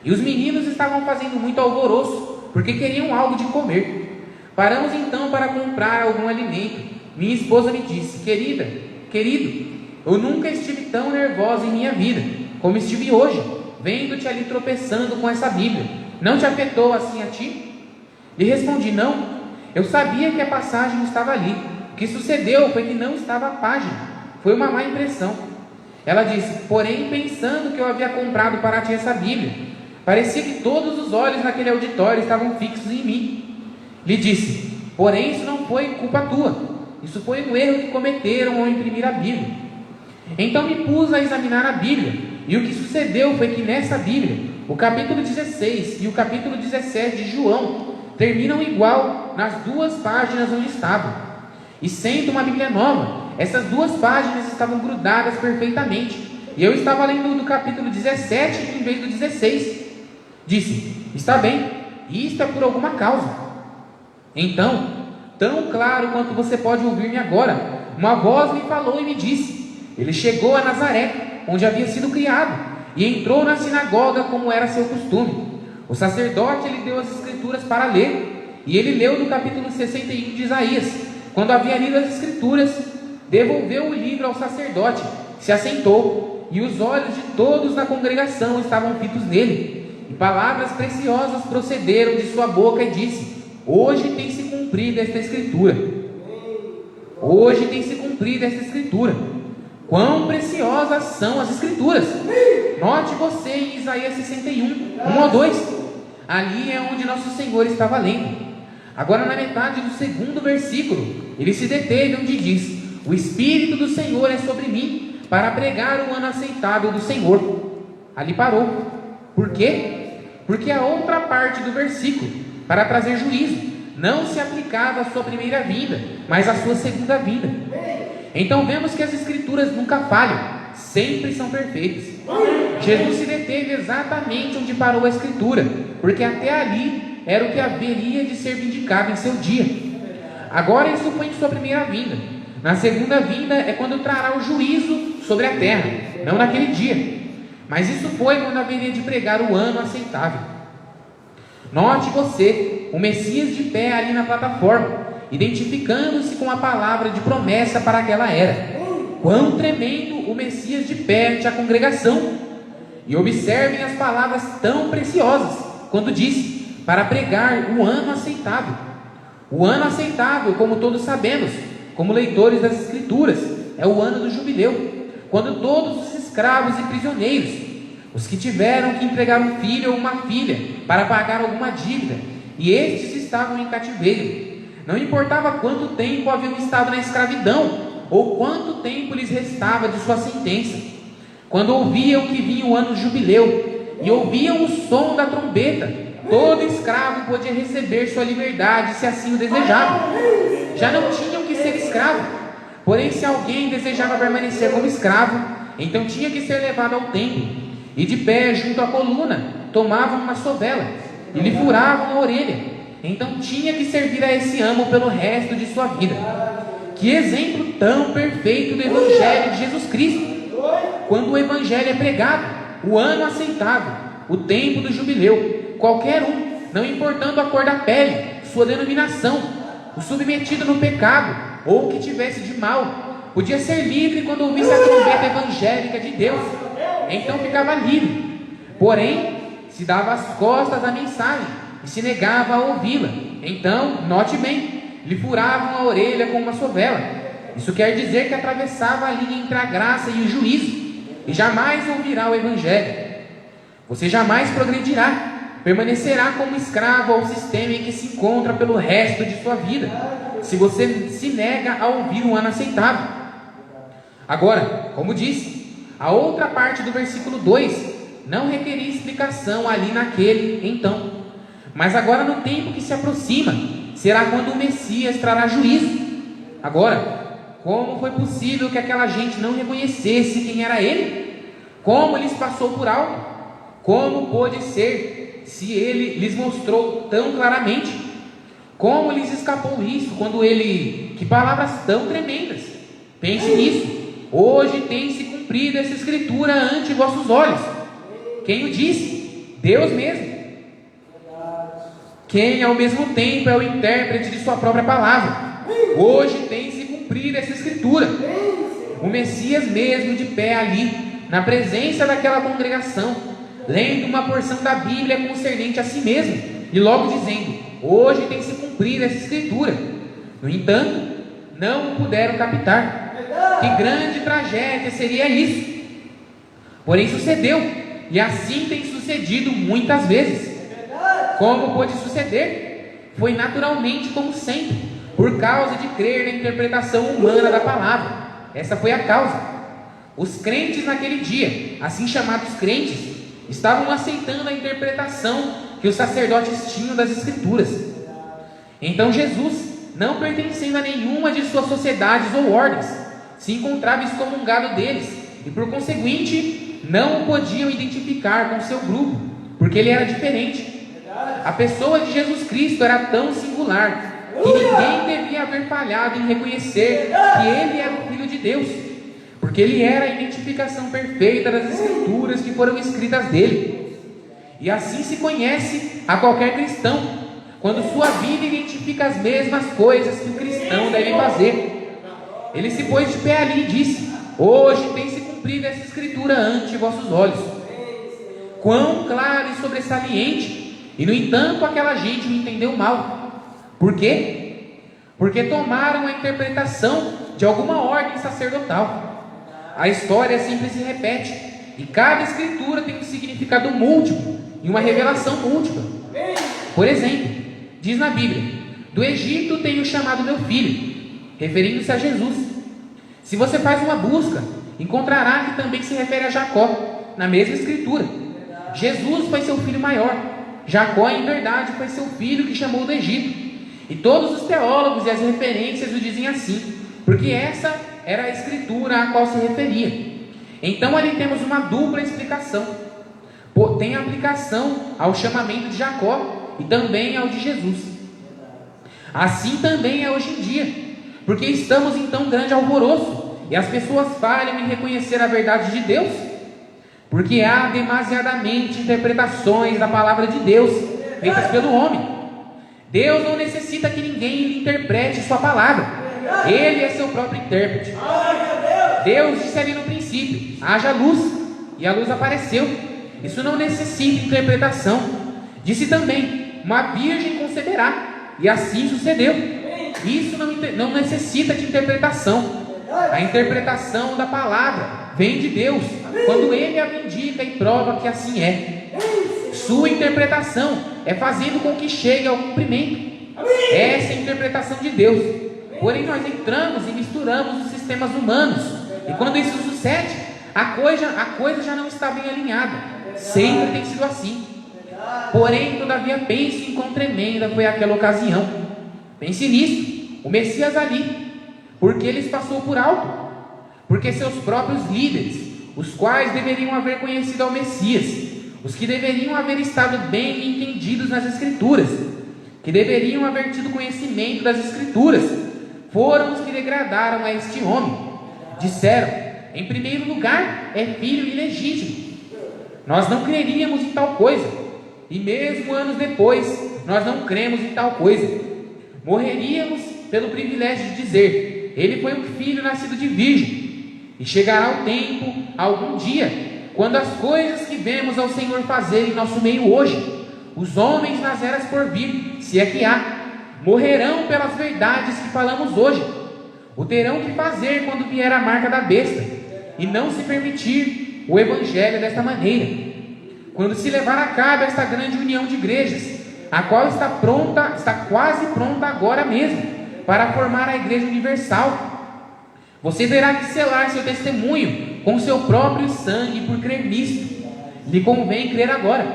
[SPEAKER 3] e os meninos estavam fazendo muito alvoroço, porque queriam algo de comer. Paramos então para comprar algum alimento. Minha esposa me disse: querido, eu nunca estive tão nervosa em minha vida, como estive hoje, vendo-te ali tropeçando com essa Bíblia. Não te afetou assim a ti? Lhe respondi: não, eu sabia que a passagem estava ali. O que sucedeu foi que não estava a página. Foi uma má impressão. Ela disse: porém, pensando que eu havia comprado para ti essa Bíblia, parecia que todos os olhos naquele auditório estavam fixos em mim. Lhe disse: porém, isso não foi culpa tua. Isso foi um erro que cometeram ao imprimir a Bíblia. Então me pus a examinar a Bíblia, e o que sucedeu foi que nessa Bíblia, o capítulo 16 e o capítulo 17 de João terminam igual nas duas páginas onde estavam. E sendo uma Bíblia nova, essas duas páginas estavam grudadas perfeitamente, e eu estava lendo do capítulo 17 em vez do 16. Disse: está bem, isto é por alguma causa. Então, tão claro quanto você pode ouvir-me agora, uma voz me falou e me disse: ele chegou a Nazaré, onde havia sido criado, e entrou na sinagoga como era seu costume. O sacerdote lhe deu as escrituras para ler, e ele leu do capítulo 61 de Isaías. Quando havia lido as escrituras, devolveu o livro ao sacerdote, se assentou, e os olhos de todos na congregação estavam fitos nele, e palavras preciosas procederam de sua boca, e disse: hoje tem se cumprido esta escritura. Hoje tem se cumprido esta escritura. Quão preciosas são as escrituras! Note você em Isaías 61, 1 ao 2. Ali é onde nosso Senhor estava lendo. Agora, na metade do segundo versículo, ele se deteve onde diz: o Espírito do Senhor é sobre mim, para pregar o ano aceitável do Senhor. Ali parou. Por quê? Porque a outra parte do versículo, para trazer juízo, não se aplicava à sua primeira vinda, mas à sua segunda vinda. Então vemos que as escrituras nunca falham, sempre são perfeitas. Jesus se deteve exatamente onde parou a escritura, porque até ali era o que haveria de ser vindicado em seu dia. Agora isso foi em sua primeira vinda. Na segunda vinda é quando trará o juízo sobre a terra, não naquele dia, mas isso foi quando haveria de pregar o ano aceitável. Note você, o Messias de pé ali na plataforma, identificando-se com a palavra de promessa para aquela era. Quão tremendo o Messias de pé ante a congregação! E observem as palavras tão preciosas: quando disse para pregar o ano aceitável. O ano aceitável, como todos sabemos, como leitores das Escrituras, é o ano do jubileu, quando todos os escravos e prisioneiros, os que tiveram que entregar um filho ou uma filha para pagar alguma dívida, e estes estavam em cativeiro, não importava quanto tempo haviam estado na escravidão, ou quanto tempo lhes restava de sua sentença, quando ouviam que vinha o ano jubileu, e ouviam o som da trombeta, todo escravo podia receber sua liberdade, se assim o desejava. Já não tinham que ser escravo, porém se alguém desejava permanecer como escravo, então tinha que ser levado ao templo, e de pé junto à coluna, tomavam uma sovela, e lhe furavam a orelha, então tinha que servir a esse amo pelo resto de sua vida. Que exemplo tão perfeito do Evangelho de Jesus Cristo! Quando o Evangelho é pregado, o ano aceitável, o tempo do jubileu, qualquer um, não importando a cor da pele, sua denominação, o submetido no pecado, ou o que tivesse de mal, podia ser livre quando ouvisse a trombeta evangélica de Deus, então ficava livre. Porém, se dava as costas à mensagem e se negava a ouvi-la, então, note bem, lhe furavam a orelha com uma sovela. Isso quer dizer que atravessava a linha entre a graça e o juízo, e jamais ouvirá o Evangelho. Você jamais progredirá, permanecerá como escravo ao sistema em que se encontra pelo resto de sua vida, se você se nega a ouvir o ano aceitável. Agora, como disse, a outra parte do versículo 2 não requeria explicação ali naquele então, mas agora no tempo que se aproxima, será quando o Messias trará juízo. Agora, como foi possível que aquela gente não reconhecesse quem era ele? Como lhes passou por algo? Como pôde ser, se ele lhes mostrou tão claramente? Como lhes escapou isso, quando ele... Que palavras tão tremendas! Pense nisso. Hoje tem se cumprido essa escritura ante vossos olhos. Quem o disse? Deus mesmo. Quem ao mesmo tempo é o intérprete de sua própria palavra. Hoje tem se cumprido essa escritura. O Messias mesmo de pé ali, na presença daquela congregação, lendo uma porção da Bíblia concernente a si mesmo, e logo dizendo: hoje tem se cumprido essa escritura. No entanto, não o puderam captar. Que grande tragédia seria isso! Porém sucedeu, e assim tem sucedido muitas vezes. Como pôde suceder? Foi naturalmente, como sempre, por causa de crer na interpretação humana da palavra. Essa foi a causa. Os crentes naquele dia, assim chamados crentes, estavam aceitando a interpretação que os sacerdotes tinham das Escrituras. Então Jesus, não pertencendo a nenhuma de suas sociedades ou ordens, se encontrava excomungado deles, e por conseguinte não o podiam identificar com seu grupo, porque ele era diferente. A pessoa de Jesus Cristo era tão singular que ninguém devia haver falhado em reconhecer que ele era o Filho de Deus, porque ele era a identificação perfeita das Escrituras que foram escritas dele. E assim se conhece a qualquer cristão, quando sua vida identifica as mesmas coisas que o cristão deve fazer. Ele se pôs de pé ali e disse: hoje tem se cumprido essa escritura ante vossos olhos. Quão claro e sobressaliente! E no entanto aquela gente o entendeu mal. Por quê? Porque tomaram a interpretação de alguma ordem sacerdotal. A história sempre se repete, e cada escritura tem um significado múltiplo e uma revelação múltipla. Por exemplo, diz na Bíblia: do Egito tenho chamado meu filho, referindo-se a Jesus. Se você faz uma busca, encontrará que também se refere a Jacó, na mesma escritura. Jesus foi seu filho maior. Jacó, em verdade, foi seu filho que chamou do Egito. E todos os teólogos e as referências o dizem assim, porque essa era a escritura a qual se referia. Então ali temos uma dupla explicação. Tem aplicação ao chamamento de Jacó e também ao de Jesus. Assim também é hoje em dia, porque estamos em tão grande alvoroço e as pessoas falham em reconhecer a verdade de Deus, porque há demasiadamente interpretações da palavra de Deus feitas pelo homem. Deus não necessita que ninguém lhe interprete sua palavra. Ele é seu próprio intérprete. Deus disse ali no princípio: haja luz, e a luz apareceu. Isso não necessita interpretação. Disse também: uma virgem conceberá, e assim sucedeu. Isso não necessita de interpretação. A interpretação da palavra vem de Deus, quando Ele a indica e prova que assim é. Sua interpretação é fazendo com que chegue ao cumprimento. Essa é a interpretação de Deus. Porém, nós entramos e misturamos os sistemas humanos, e quando isso sucede, a coisa já não está bem alinhada. Sempre tem sido assim. Porém, todavia, pense em quão tremenda foi aquela ocasião. Pense nisso, o Messias ali, porque eles passou por alto, porque seus próprios líderes, os quais deveriam haver conhecido ao Messias, os que deveriam haver estado bem entendidos nas Escrituras, que deveriam haver tido conhecimento das Escrituras, foram os que degradaram a este homem. Disseram: em primeiro lugar, é filho ilegítimo. Nós não creríamos em tal coisa, e mesmo anos depois, nós não cremos em tal coisa. Morreríamos pelo privilégio de dizer: ele foi um filho nascido de virgem. E chegará o tempo, algum dia, quando as coisas que vemos ao Senhor fazer em nosso meio hoje, os homens nas eras por vir, se é que há, morrerão pelas verdades que falamos hoje. O terão que fazer quando vier a marca da besta, e não se permitir o evangelho desta maneira. Quando se levar a cabo esta grande união de igrejas, a qual está quase pronta agora mesmo, para formar a igreja universal, você terá que selar seu testemunho com seu próprio sangue por crer nisto. Lhe convém crer agora.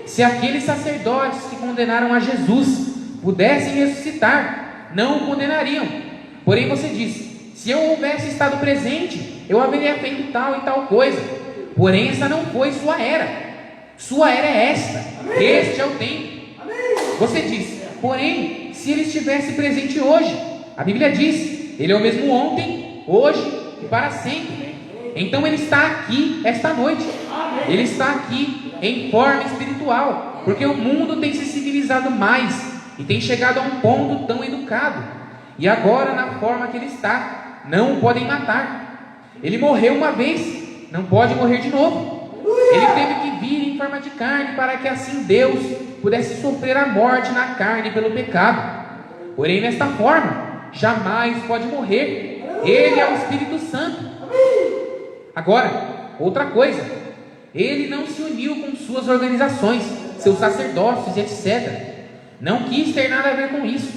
[SPEAKER 3] Se aqueles sacerdotes que condenaram a Jesus pudessem ressuscitar, não o condenariam. Porém você diz: se eu houvesse estado presente, eu haveria feito tal e tal coisa. Porém essa não foi sua era. Sua era é esta. Este é o tempo. Você diz: porém, se ele estivesse presente hoje, a Bíblia diz: ele é o mesmo ontem, hoje e para sempre. Então ele está aqui esta noite. Ele está aqui em forma espiritual, porque o mundo tem se civilizado mais e tem chegado a um ponto tão educado. E agora, na forma que ele está, não o podem matar. Ele morreu uma vez, não pode morrer de novo. Ele teve que vir em forma de carne, para que assim Deus pudesse sofrer a morte na carne pelo pecado. Porém, nesta forma, jamais pode morrer. Ele é o Espírito Santo. Agora, outra coisa: ele não se uniu com suas organizações, seus sacerdócios e etc. Não quis ter nada a ver com isso.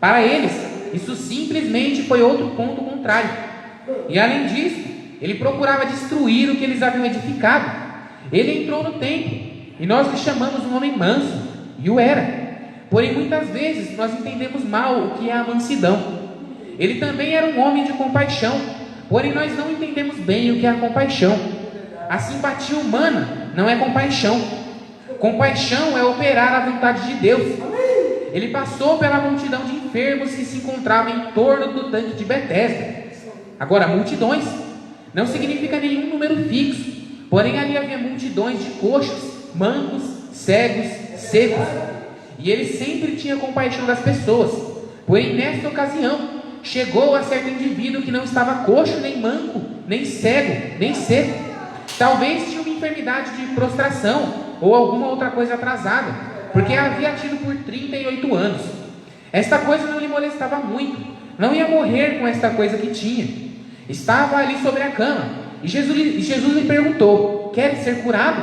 [SPEAKER 3] Para eles, isso simplesmente foi outro ponto contrário. E além disso, ele procurava destruir o que eles haviam edificado. Ele entrou no templo, e nós lhe chamamos um homem manso, e o era. Porém, muitas vezes nós entendemos mal o que é a mansidão. Ele também era um homem de compaixão, porém nós não entendemos bem o que é a compaixão. A simpatia humana não é compaixão. Compaixão é operar a vontade de Deus. Ele passou pela multidão de enfermos que se encontravam em torno do tanque de Betesda. Agora, multidões não significa nenhum número fixo, porém ali havia multidões de coxos, mancos, cegos, secos, e ele sempre tinha compaixão das pessoas. Porém, nesta ocasião, chegou a certo indivíduo que não estava coxo, nem manco, nem cego, nem seco. Talvez tinha uma enfermidade de prostração ou alguma outra coisa atrasada, porque havia tido por 38 anos. Esta coisa não lhe molestava muito, não ia morrer com esta coisa que tinha. Estava ali sobre a cama, e Jesus lhe perguntou: quer ser curado?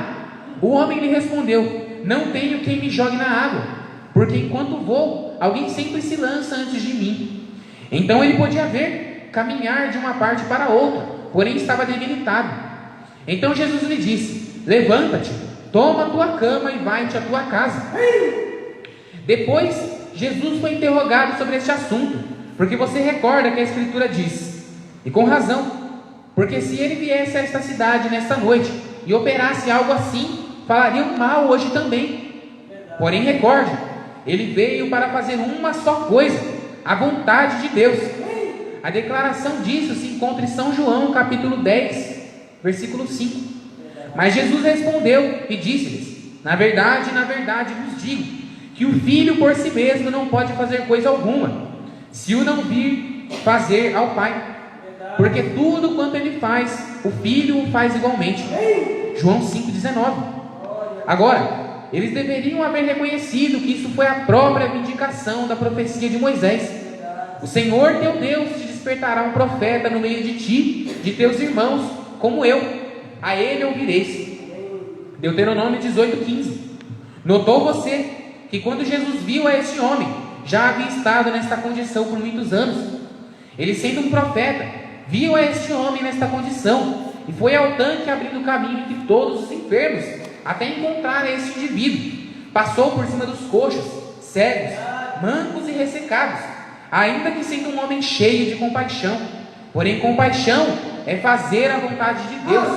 [SPEAKER 3] O homem lhe respondeu: não tenho quem me jogue na água, porque enquanto vou, alguém sempre se lança antes de mim. Então ele podia ver caminhar de uma parte para outra, porém estava debilitado. Então Jesus lhe disse: levanta-te, toma a tua cama e vai-te à tua casa. Depois Jesus foi interrogado sobre este assunto, porque você recorda que a Escritura diz, e com razão, porque se ele viesse a esta cidade nesta noite e operasse algo assim, falariam mal hoje também. Porém recorde, ele veio para fazer uma só coisa, a vontade de Deus. A declaração disso se encontra em São João, capítulo 10, versículo 5. Mas Jesus respondeu e disse-lhes: na verdade vos digo, que o Filho por si mesmo não pode fazer coisa alguma, se o não vir fazer ao Pai, porque tudo quanto ele faz, o Filho o faz igualmente. João 5,19. Agora, eles deveriam haver reconhecido que isso foi a própria vindicação da profecia de Moisés. O Senhor teu Deus te despertará um profeta no meio de ti, de teus irmãos, como eu. A ele ouvireis. Deuteronômio 18:15. Notou você que quando Jesus viu a este homem, já havia estado nesta condição por muitos anos. Ele, sendo um profeta, viu a este homem nesta condição e foi ao tanque abrindo caminho entre todos os enfermos, até encontrar este indivíduo. Passou por cima dos coxos, cegos, mancos e ressecados, ainda que sendo um homem cheio de compaixão. Porém, compaixão é fazer a vontade de Deus.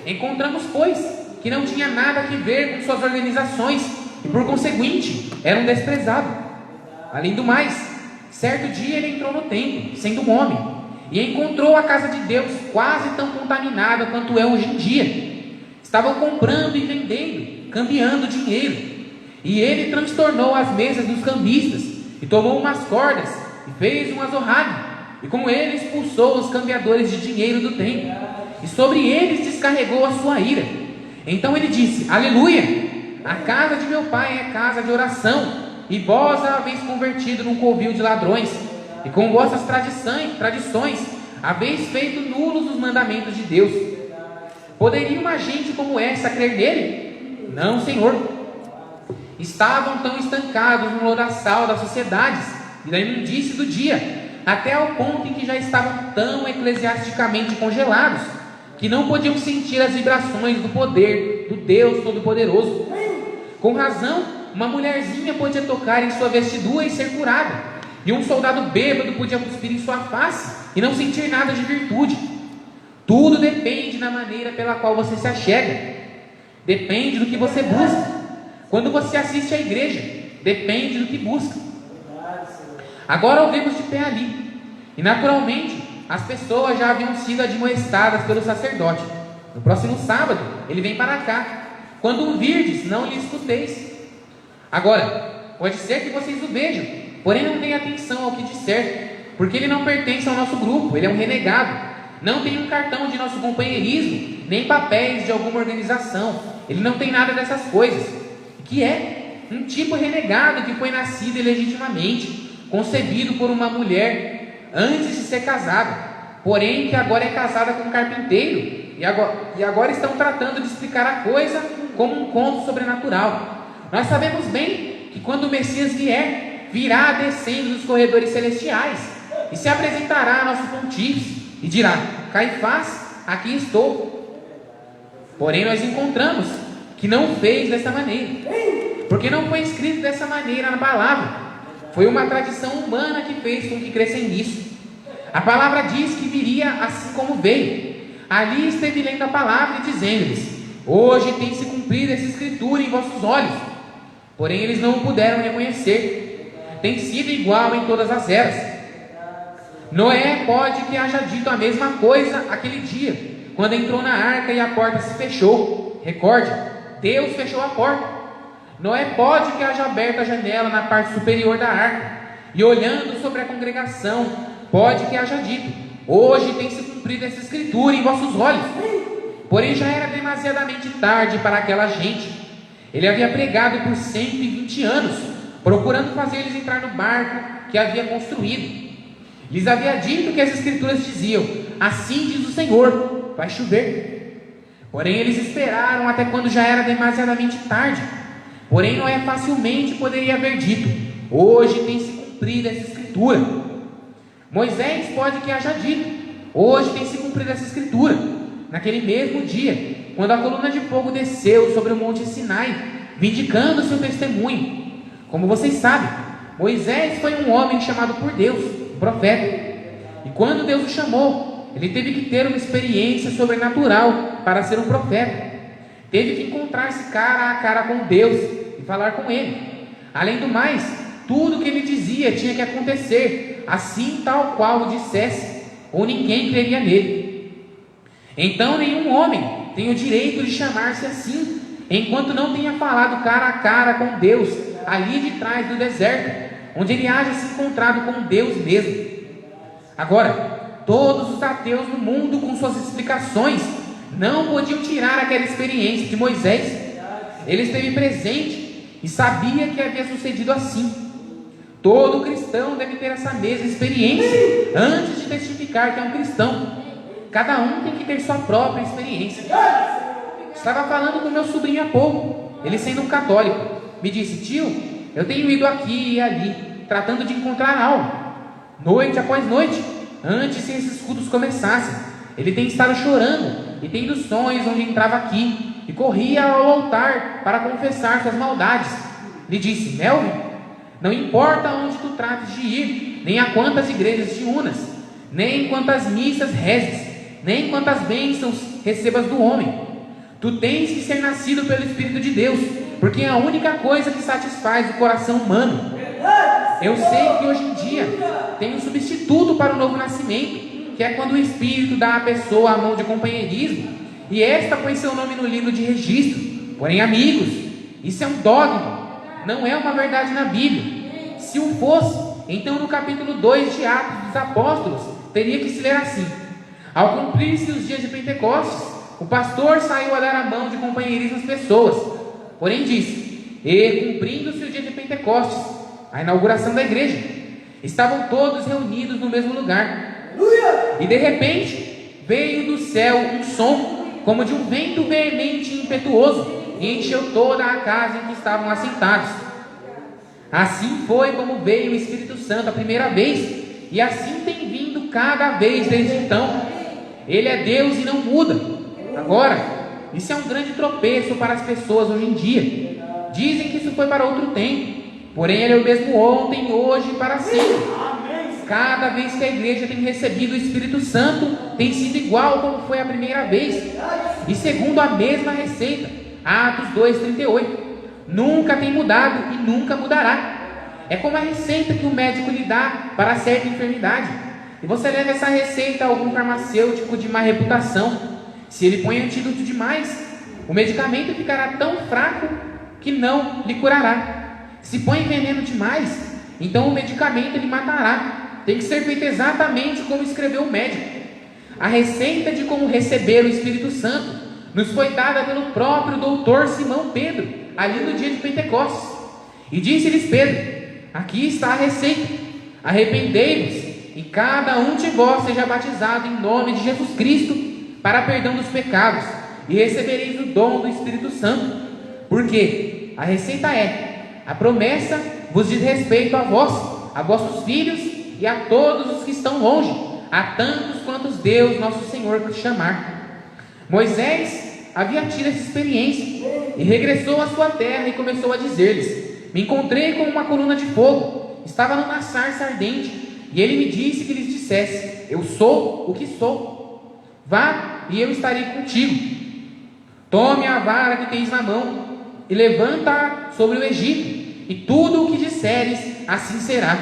[SPEAKER 3] Encontramos, pois, que não tinha nada a ver com suas organizações e, por conseguinte, era um desprezado. Além do mais, certo dia ele entrou no templo, sendo um homem, e encontrou a casa de Deus quase tão contaminada quanto é hoje em dia. Estavam comprando e vendendo, cambiando dinheiro, e ele transtornou as mesas dos cambistas, e tomou umas cordas, e fez um azorrague, e com ele expulsou os cambiadores de dinheiro do templo, e sobre eles descarregou a sua ira. Então ele disse: Aleluia! A casa de meu pai é casa de oração, e vós a haveis convertido num covil de ladrões, e com vossas tradições haveis feito nulos os mandamentos de Deus. Poderia uma gente como essa crer nele? Não, Senhor. Estavam tão estancados no lodaçal das sociedades e da imundície do dia, até ao ponto em que já estavam tão eclesiasticamente congelados, que não podiam sentir as vibrações do poder do Deus Todo-Poderoso. Com razão, uma mulherzinha podia tocar em sua vestidura e ser curada, e um soldado bêbado podia cuspir em sua face e não sentir nada de virtude. Tudo depende da maneira pela qual você se achega, depende do que você busca. Quando você assiste à igreja, depende do que busca. Agora o vemos de pé ali, e naturalmente as pessoas já haviam sido admoestadas pelo sacerdote. No próximo sábado ele vem para cá. Quando o virdes, não lhe escuteis. Agora, pode ser que vocês o vejam, porém não deem atenção ao que disser, porque ele não pertence ao nosso grupo, ele é um renegado. Não tem um cartão de nosso companheirismo, nem papéis de alguma organização. Ele não tem nada dessas coisas. Que é um tipo renegado que foi nascido ilegitimamente, concebido por uma mulher antes de ser casado, porém que agora é casada com um carpinteiro, e agora estão tratando de explicar a coisa como um conto sobrenatural. Nós sabemos bem que quando o Messias vier, virá descendo dos corredores celestiais e se apresentará a nosso pontífice e dirá: Caifás, aqui estou. Porém nós encontramos que não fez dessa maneira, porque não foi escrito dessa maneira na palavra. Foi uma tradição humana que fez com que crescem nisso. A palavra diz que viria assim como veio. Ali esteve lendo a palavra e dizendo-lhes: hoje tem se cumprido essa escritura em vossos olhos. Porém eles não o puderam reconhecer. Tem sido igual em todas as eras. Noé pode que haja dito a mesma coisa aquele dia, quando entrou na arca e a porta se fechou. Recorde, Deus fechou a porta. Noé pode que haja aberto a janela na parte superior da arca, e olhando sobre a congregação, pode que haja dito: hoje tem se cumprido essa escritura em vossos olhos. Porém já era demasiadamente tarde para aquela gente. Ele havia pregado por 120 anos, procurando fazer-lhes entrar no barco que havia construído. Lhes havia dito que as escrituras diziam: assim diz o Senhor, vai chover. Porém eles esperaram até quando já era demasiadamente tarde. Porém Noé facilmente poderia haver dito: hoje tem se cumprido essa escritura. Moisés pode que haja dito: hoje tem se cumprido essa escritura. Naquele mesmo dia, quando a coluna de fogo desceu sobre o monte Sinai, vindicando seu testemunho. Como vocês sabem, Moisés foi um homem chamado por Deus, profeta. E quando Deus o chamou, ele teve que ter uma experiência sobrenatural para ser um profeta. Teve que encontrar-se cara a cara com Deus e falar com ele. Além do mais, tudo o que ele dizia tinha que acontecer assim tal qual o dissesse, ou ninguém creria nele. Então nenhum homem tem o direito de chamar-se assim, enquanto não tenha falado cara a cara com Deus, ali de trás do deserto, onde ele haja se encontrado com Deus mesmo. Agora, todos os ateus no mundo, com suas explicações, não podiam tirar aquela experiência de Moisés. Ele esteve presente e sabia que havia sucedido assim. Todo cristão deve ter essa mesma experiência antes de testificar que é um cristão. Cada um tem que ter sua própria experiência. Estava falando com meu sobrinho há pouco, ele sendo um católico, me disse: tio, eu tenho ido aqui e ali, tratando de encontrar algo, noite após noite, antes que esses cultos começassem. Ele tem estado chorando e tendo sonhos onde entrava aqui e corria ao altar para confessar suas maldades. Lhe disse: Melvin, não importa onde tu trates de ir, nem a quantas igrejas te unas, nem quantas missas rezes, nem quantas bênçãos recebas do homem. Tu tens que ser nascido pelo Espírito de Deus, porque é a única coisa que satisfaz o coração humano. Eu sei que hoje em dia tem um substituto para o novo nascimento, que é quando o Espírito dá à pessoa a mão de companheirismo, e esta põe seu nome no livro de registro. Porém, amigos, isso é um dogma, não é uma verdade na Bíblia. Se o fosse, então no capítulo 2 de Atos dos Apóstolos, teria que se ler assim: ao cumprir-se os dias de Pentecostes, o pastor saiu a dar a mão de companheirismo às pessoas. Porém disse: e cumprindo-se o dia de Pentecostes, a inauguração da igreja, estavam todos reunidos no mesmo lugar. E de repente veio do céu um som como de um vento veemente e impetuoso, e encheu toda a casa em que estavam assentados. Assim foi como veio o Espírito Santo a primeira vez, e assim tem vindo cada vez desde então. Ele é Deus e não muda. Agora, isso é um grande tropeço para as pessoas hoje em dia. Dizem que isso foi para outro tempo, porém Ele é o mesmo ontem, hoje e para sempre. Cada vez que a igreja tem recebido o Espírito Santo, tem sido igual como foi a primeira vez, e segundo a mesma receita. Atos 2,38. Nunca tem mudado e nunca mudará. É como a receita que o médico lhe dá para certa enfermidade, e você leva essa receita a algum farmacêutico de má reputação. Se ele põe antídoto demais, o medicamento ficará tão fraco que não lhe curará. Se põe veneno demais, então o medicamento lhe matará. Tem que ser feito exatamente como escreveu o médico. A receita de como receber o Espírito Santo nos foi dada pelo próprio doutor Simão Pedro, ali no dia de Pentecostes. E disse-lhes Pedro: aqui está a receita. Arrependei-vos, e cada um de vós seja batizado em nome de Jesus Cristo, para perdão dos pecados, e recebereis o dom do Espírito Santo. Porque a receita é: a promessa vos diz respeito a vós, a vossos filhos e a todos os que estão longe, a tantos quantos Deus nosso Senhor chamar. Moisés havia tido essa experiência e regressou à sua terra e começou a dizer-lhes: me encontrei com uma coluna de fogo, estava numa sarça ardente, e ele me disse que lhes dissesse: eu sou o que sou. Vá, e eu estarei contigo. Tome a vara que tens na mão e levanta-a sobre o Egito, e tudo o que disseres, assim será.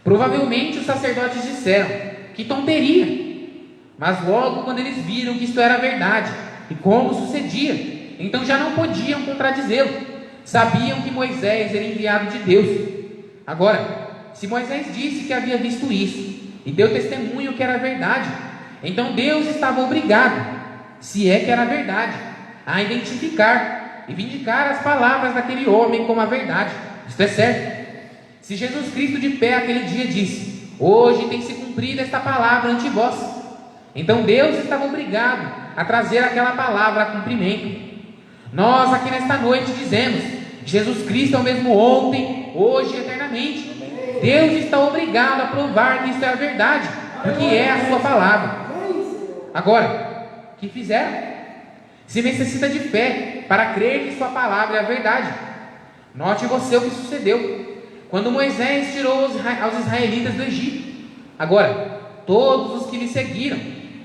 [SPEAKER 3] Provavelmente os sacerdotes disseram: que tonteria! Mas logo quando eles viram que isto era verdade e como sucedia, então já não podiam contradizê-lo. Sabiam que Moisés era enviado de Deus. Agora, se Moisés disse que havia visto isso e deu testemunho que era verdade, então Deus estava obrigado, se é que era verdade, a identificar e vindicar as palavras daquele homem como a verdade. Isto é certo. Se Jesus Cristo de pé aquele dia disse: hoje tem se cumprido esta palavra ante vós, então Deus estava obrigado a trazer aquela palavra a cumprimento. Nós aqui nesta noite dizemos: Jesus Cristo é o mesmo ontem, hoje e eternamente. Deus está obrigado a provar que isso é a verdade, porque é a sua palavra. Agora, o que fizeram? Se necessita de fé para crer que sua palavra é a verdade. Note você o que sucedeu quando Moisés tirou aos israelitas do Egito. Agora, todos os que lhe seguiram,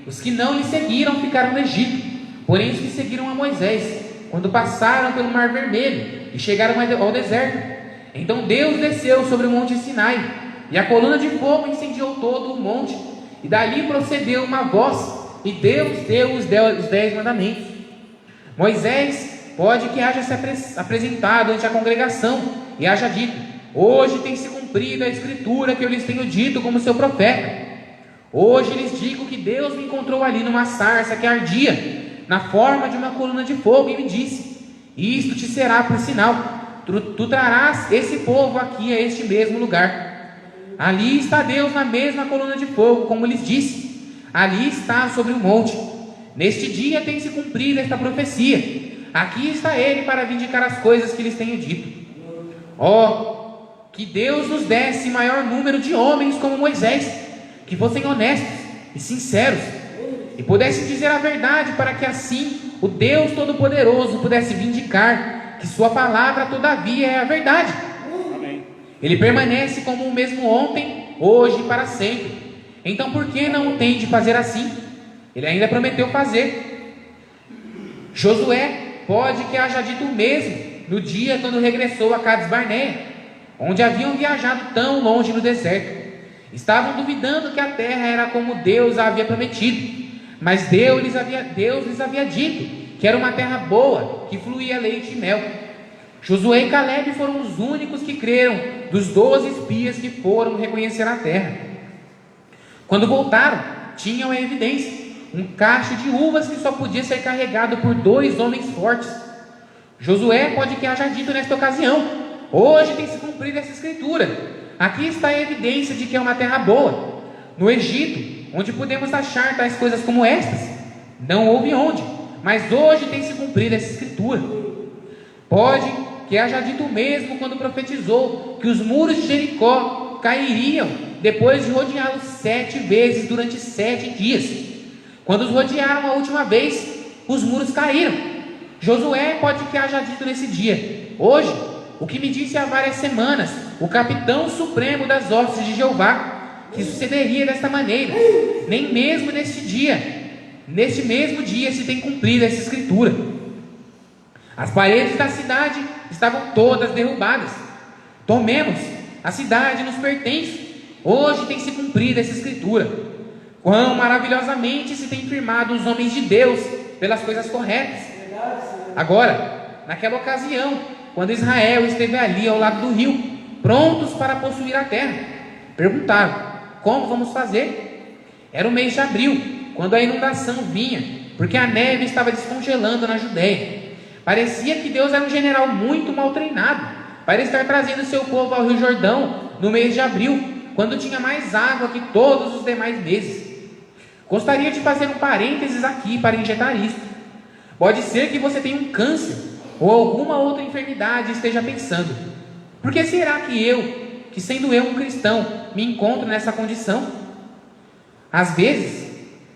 [SPEAKER 3] os que não lhe seguiram ficaram no Egito. Porém os que seguiram a Moisés, quando passaram pelo Mar Vermelho e chegaram ao deserto, então Deus desceu sobre o monte Sinai, e a coluna de fogo incendiou todo o monte, e dali procedeu uma voz, e Deus deu os 10 mandamentos. Moisés pode que haja se apresentado ante a congregação e haja dito: hoje tem se cumprido a escritura que eu lhes tenho dito como seu profeta. Hoje lhes digo que Deus me encontrou ali numa sarça que ardia, na forma de uma coluna de fogo, e me disse: e isto te será por sinal: tu trarás esse povo aqui a este mesmo lugar. Ali está Deus na mesma coluna de fogo, como lhes disse. Ali está sobre o monte. Neste dia tem se cumprido esta profecia. Aqui está ele para vindicar as coisas que lhes tenho dito. Que Deus nos desse maior número de homens como Moisés, que fossem honestos e sinceros, e pudessem dizer a verdade, para que assim o Deus Todo-Poderoso pudesse vindicar que sua palavra todavia é a verdade.
[SPEAKER 4] Amém.
[SPEAKER 3] Ele permanece como o mesmo ontem, hoje e para sempre. Então por que não tem de fazer assim? Ele ainda prometeu fazer. Josué pode que haja dito o mesmo no dia quando regressou a Cades Barneia, onde haviam viajado tão longe no deserto. Estavam duvidando que a terra era como Deus a havia prometido, mas Deus lhes havia dito que era uma terra boa, que fluía leite e mel. Josué e Caleb foram os únicos que creram dos 12 espias que foram reconhecer a terra. Quando voltaram, tinham a evidência: um cacho de uvas que só podia ser carregado por 2 homens fortes. Josué pode que haja dito nesta ocasião: hoje tem se cumprido essa escritura. Aqui está a evidência de que é uma terra boa. No Egito, onde podemos achar tais coisas como estas, não houve onde, mas hoje tem se cumprido essa escritura. Pode que haja dito mesmo quando profetizou que os muros de Jericó cairiam depois de rodeá-los 7 vezes durante 7 dias. Quando os rodearam a última vez, os muros caíram. Josué pode que haja dito nesse dia: hoje, o que me disse há várias semanas o capitão supremo das hostes de Jeová, que sucederia desta maneira. Nem mesmo neste mesmo dia se tem cumprido essa escritura. As paredes da cidade estavam todas derrubadas. Tomemos, a cidade nos pertence. Hoje tem se cumprido essa escritura. Quão maravilhosamente se tem firmado os homens de Deus pelas coisas corretas. Agora, naquela ocasião, quando Israel esteve ali ao lado do rio, prontos para possuir a terra, perguntaram: como vamos fazer? Era o mês de abril, quando a inundação vinha, porque a neve estava descongelando na Judéia. Parecia que Deus era um general muito mal treinado para estar trazendo seu povo ao Rio Jordão no mês de abril, quando tinha mais água que todos os demais meses. Gostaria de fazer um parênteses aqui para injetar isso. Pode ser que você tenha um câncer ou alguma outra enfermidade e esteja pensando: por que será que sendo eu um cristão, me encontro nessa condição? Às vezes,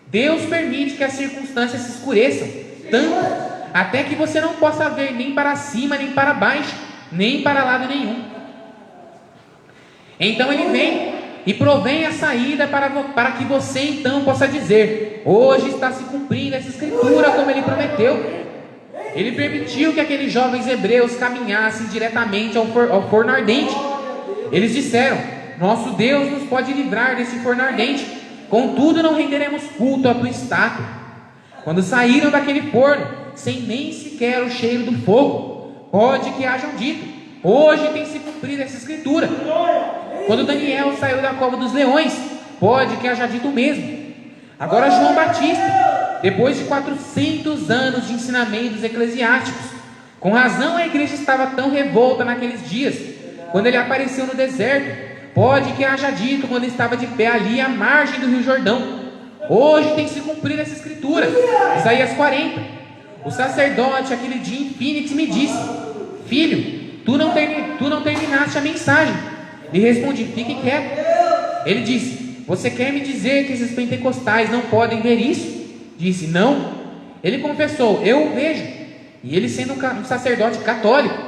[SPEAKER 3] Deus permite que as circunstâncias se escureçam tanto, até que você não possa ver nem para cima, nem para baixo, nem para lado nenhum. Então Ele vem e provém a saída para que você então possa dizer: hoje está se cumprindo essa escritura como Ele prometeu. Ele permitiu que aqueles jovens hebreus caminhassem diretamente ao forno ardente. Eles disseram: nosso Deus nos pode livrar desse forno ardente, contudo não renderemos culto à tua estátua. Quando saíram daquele forno, sem nem sequer o cheiro do fogo, pode que hajam dito: hoje tem se cumprido essa escritura. Quando Daniel saiu da cova dos leões, pode que haja dito o mesmo. Agora João Batista, depois de 400 anos de ensinamentos eclesiásticos, com razão a igreja estava tão revolta naqueles dias, quando ele apareceu no deserto, pode que haja dito quando estava de pé ali à margem do Rio Jordão: hoje tem se cumprido essa escritura. Isaías 40. O sacerdote aquele dia em Fênix me disse: filho, tu não terminaste a mensagem. Lhe respondi: fique quieto. Ele disse: você quer me dizer que esses pentecostais não podem ver isso? Disse: não. Ele confessou: eu o vejo. E ele, sendo um sacerdote católico,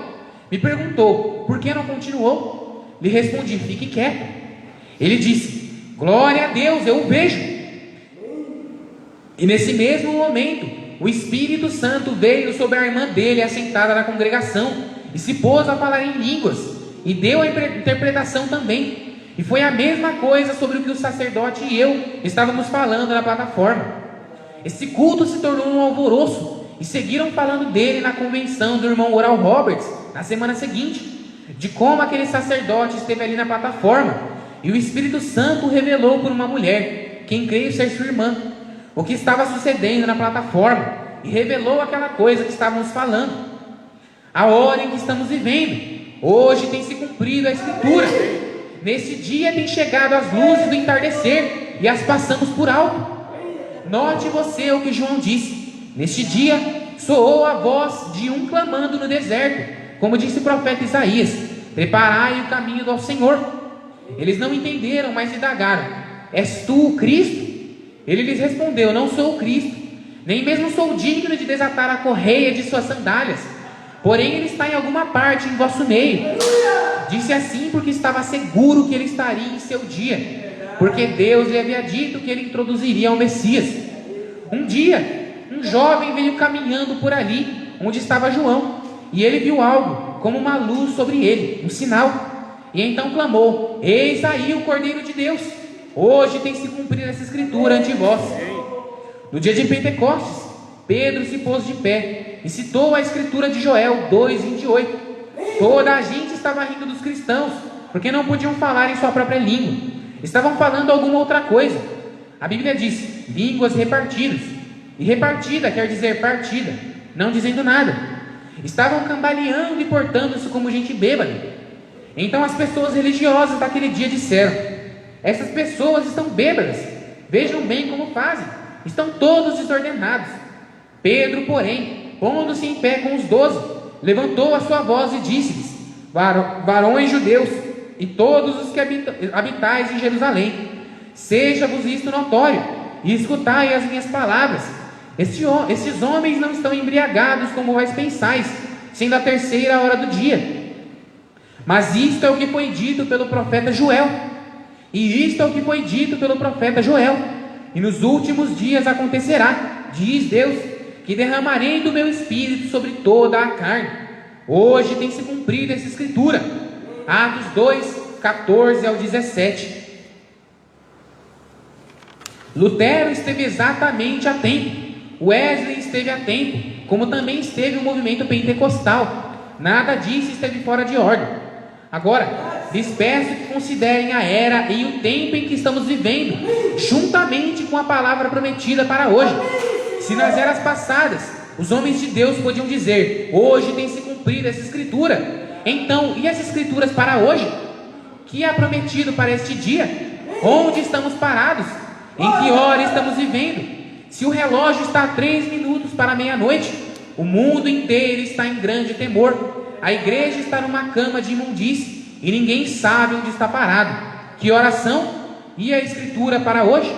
[SPEAKER 3] me perguntou: por que não continuou? Lhe respondi: fique quieto. Ele disse: glória a Deus, eu o vejo. E nesse mesmo momento, o Espírito Santo veio sobre a irmã dele assentada na congregação e se pôs a falar em línguas e deu a interpretação também. E foi a mesma coisa sobre o que o sacerdote e eu estávamos falando na plataforma. Esse culto se tornou um alvoroço e seguiram falando dele na convenção do irmão Oral Roberts na semana seguinte, de como aquele sacerdote esteve ali na plataforma e o Espírito Santo revelou por uma mulher, quem creio ser sua irmã, o que estava sucedendo na plataforma, e revelou aquela coisa que estávamos falando. a hora em que estamos vivendo. Hoje tem se cumprido a Escritura. Nesse dia tem chegado as luzes do entardecer e as passamos por alto. Note você o que João disse. Neste dia soou a voz de um clamando no deserto, como disse o profeta Isaías: preparai o caminho do Senhor. Eles não entenderam, mas indagaram: és tu o Cristo? Ele lhes respondeu: não sou o Cristo, nem mesmo sou digno de desatar a correia de suas sandálias. Porém ele está em alguma parte em vosso meio. Disse assim porque estava seguro que ele estaria em seu dia, porque Deus lhe havia dito que ele introduziria o Messias. Um dia, um jovem veio caminhando por ali, onde estava João, e ele viu algo, como uma luz sobre ele, um sinal. E então clamou: eis aí o Cordeiro de Deus. Hoje tem se cumprido essa escritura ante vós. No dia de Pentecostes, Pedro se pôs de pé e citou a escritura de Joel 2:28. Toda a gente estava rindo dos cristãos, porque não podiam falar em sua própria língua. Estavam falando alguma outra coisa. A Bíblia diz: línguas repartidas. E repartida quer dizer partida, não dizendo nada. Estavam cambaleando e portando-se como gente bêbada. Então as pessoas religiosas daquele dia disseram: essas pessoas estão bêbadas. Vejam bem como fazem. Estão todos desordenados. Pedro, porém, pondo-se em pé com os 12, levantou a sua voz e disse-lhes: varões judeus, e todos os que habitais em Jerusalém, seja-vos isto notório, e escutai as minhas palavras. Estes homens não estão embriagados como vós pensais, sendo a 3ª hora do dia. Mas isto é o que foi dito pelo profeta Joel. E isto é o que foi dito pelo profeta Joel: e nos últimos dias acontecerá, diz Deus, que derramarei do meu espírito sobre toda a carne. Hoje tem se cumprido essa escritura. Atos 2:14 ao 17. Lutero esteve exatamente a tempo. Wesley esteve a tempo, como também esteve o movimento pentecostal. Nada disso esteve fora de ordem. Agora, lhes peço que considerem a era e o tempo em que estamos vivendo, juntamente com a palavra prometida para hoje. Se nas eras passadas os homens de Deus podiam dizer: hoje tem se cumprido essa escritura, então, e as escrituras para hoje? Que é prometido para este dia? Onde estamos parados? Em que hora estamos vivendo? Se o relógio está a 3 minutos para meia-noite, o mundo inteiro está em grande temor. A igreja está numa cama de imundície e ninguém sabe onde está parado. Que oração? E a escritura para hoje?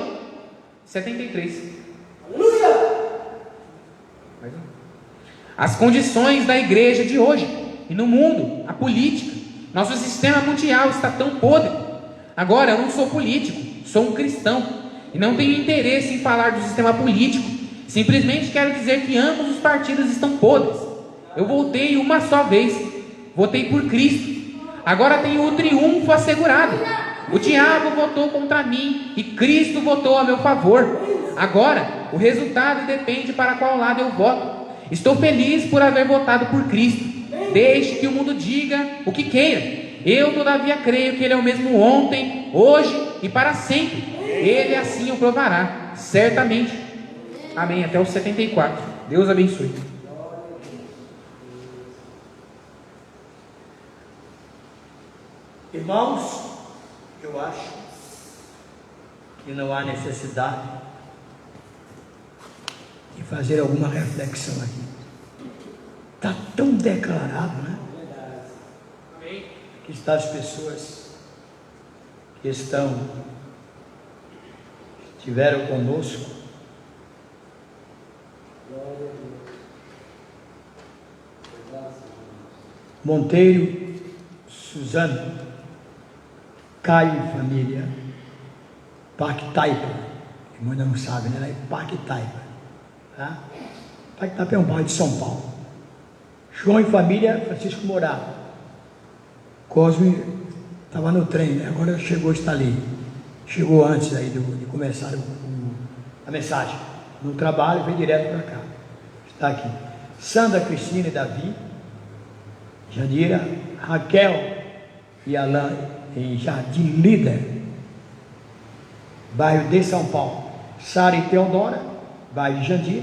[SPEAKER 3] 73. As condições da igreja de hoje e no mundo, a política, nosso sistema mundial está tão podre. Agora, eu não sou político, sou um cristão e não tenho interesse em falar do sistema político. Simplesmente quero dizer que ambos os partidos estão podres. Eu votei uma só vez, votei por Cristo. Agora tenho o triunfo assegurado. O diabo votou contra mim e Cristo votou a meu favor. Agora o resultado depende para qual lado eu voto. Estou feliz por haver votado por Cristo. Deixe que o mundo diga o que queira. Eu todavia creio que Ele é o mesmo ontem, hoje e para sempre. Ele assim o provará, certamente. Amém. Até o 74. Deus abençoe.
[SPEAKER 1] Irmãos, eu acho que não há necessidade de fazer alguma reflexão aqui. Está tão declarado, né? Que estão as pessoas que estiveram conosco. Monteiro, Suzano, Caio e família, Pactaipa, que ainda não sabe, né? É Pactaipa, tá? Pactaipa é um bairro de São Paulo. João e família, Francisco Morato. Cosme estava no trem, né? Agora está ali. Chegou antes aí de começar a mensagem. No trabalho, veio direto para cá. Está aqui. Sandra, Cristina e Davi, Janira, Raquel e Alain em Jardim Líder, bairro de São Paulo. Sara e Teodora, bairro de Jandir.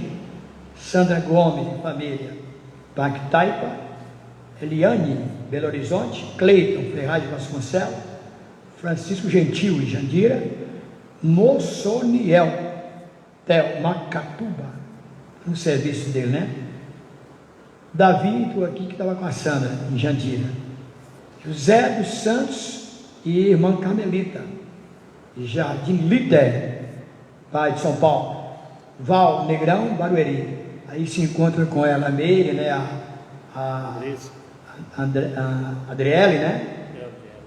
[SPEAKER 1] Sandra Gomes e família, Pactaipa. Eliane, Belo Horizonte, Cleiton Ferraz de Vasconcelos, Francisco Gentil em Jandira, Moçoniel Theo Macatuba, no serviço dele, né? Davi, tu aqui que estava com a Sandra em Jandira, José dos Santos e irmã Carmelita, Jardim Líder, pai de São Paulo, Val Negrão, Barueri. Aí se encontra com ela a Meire, né? A Adriele, né?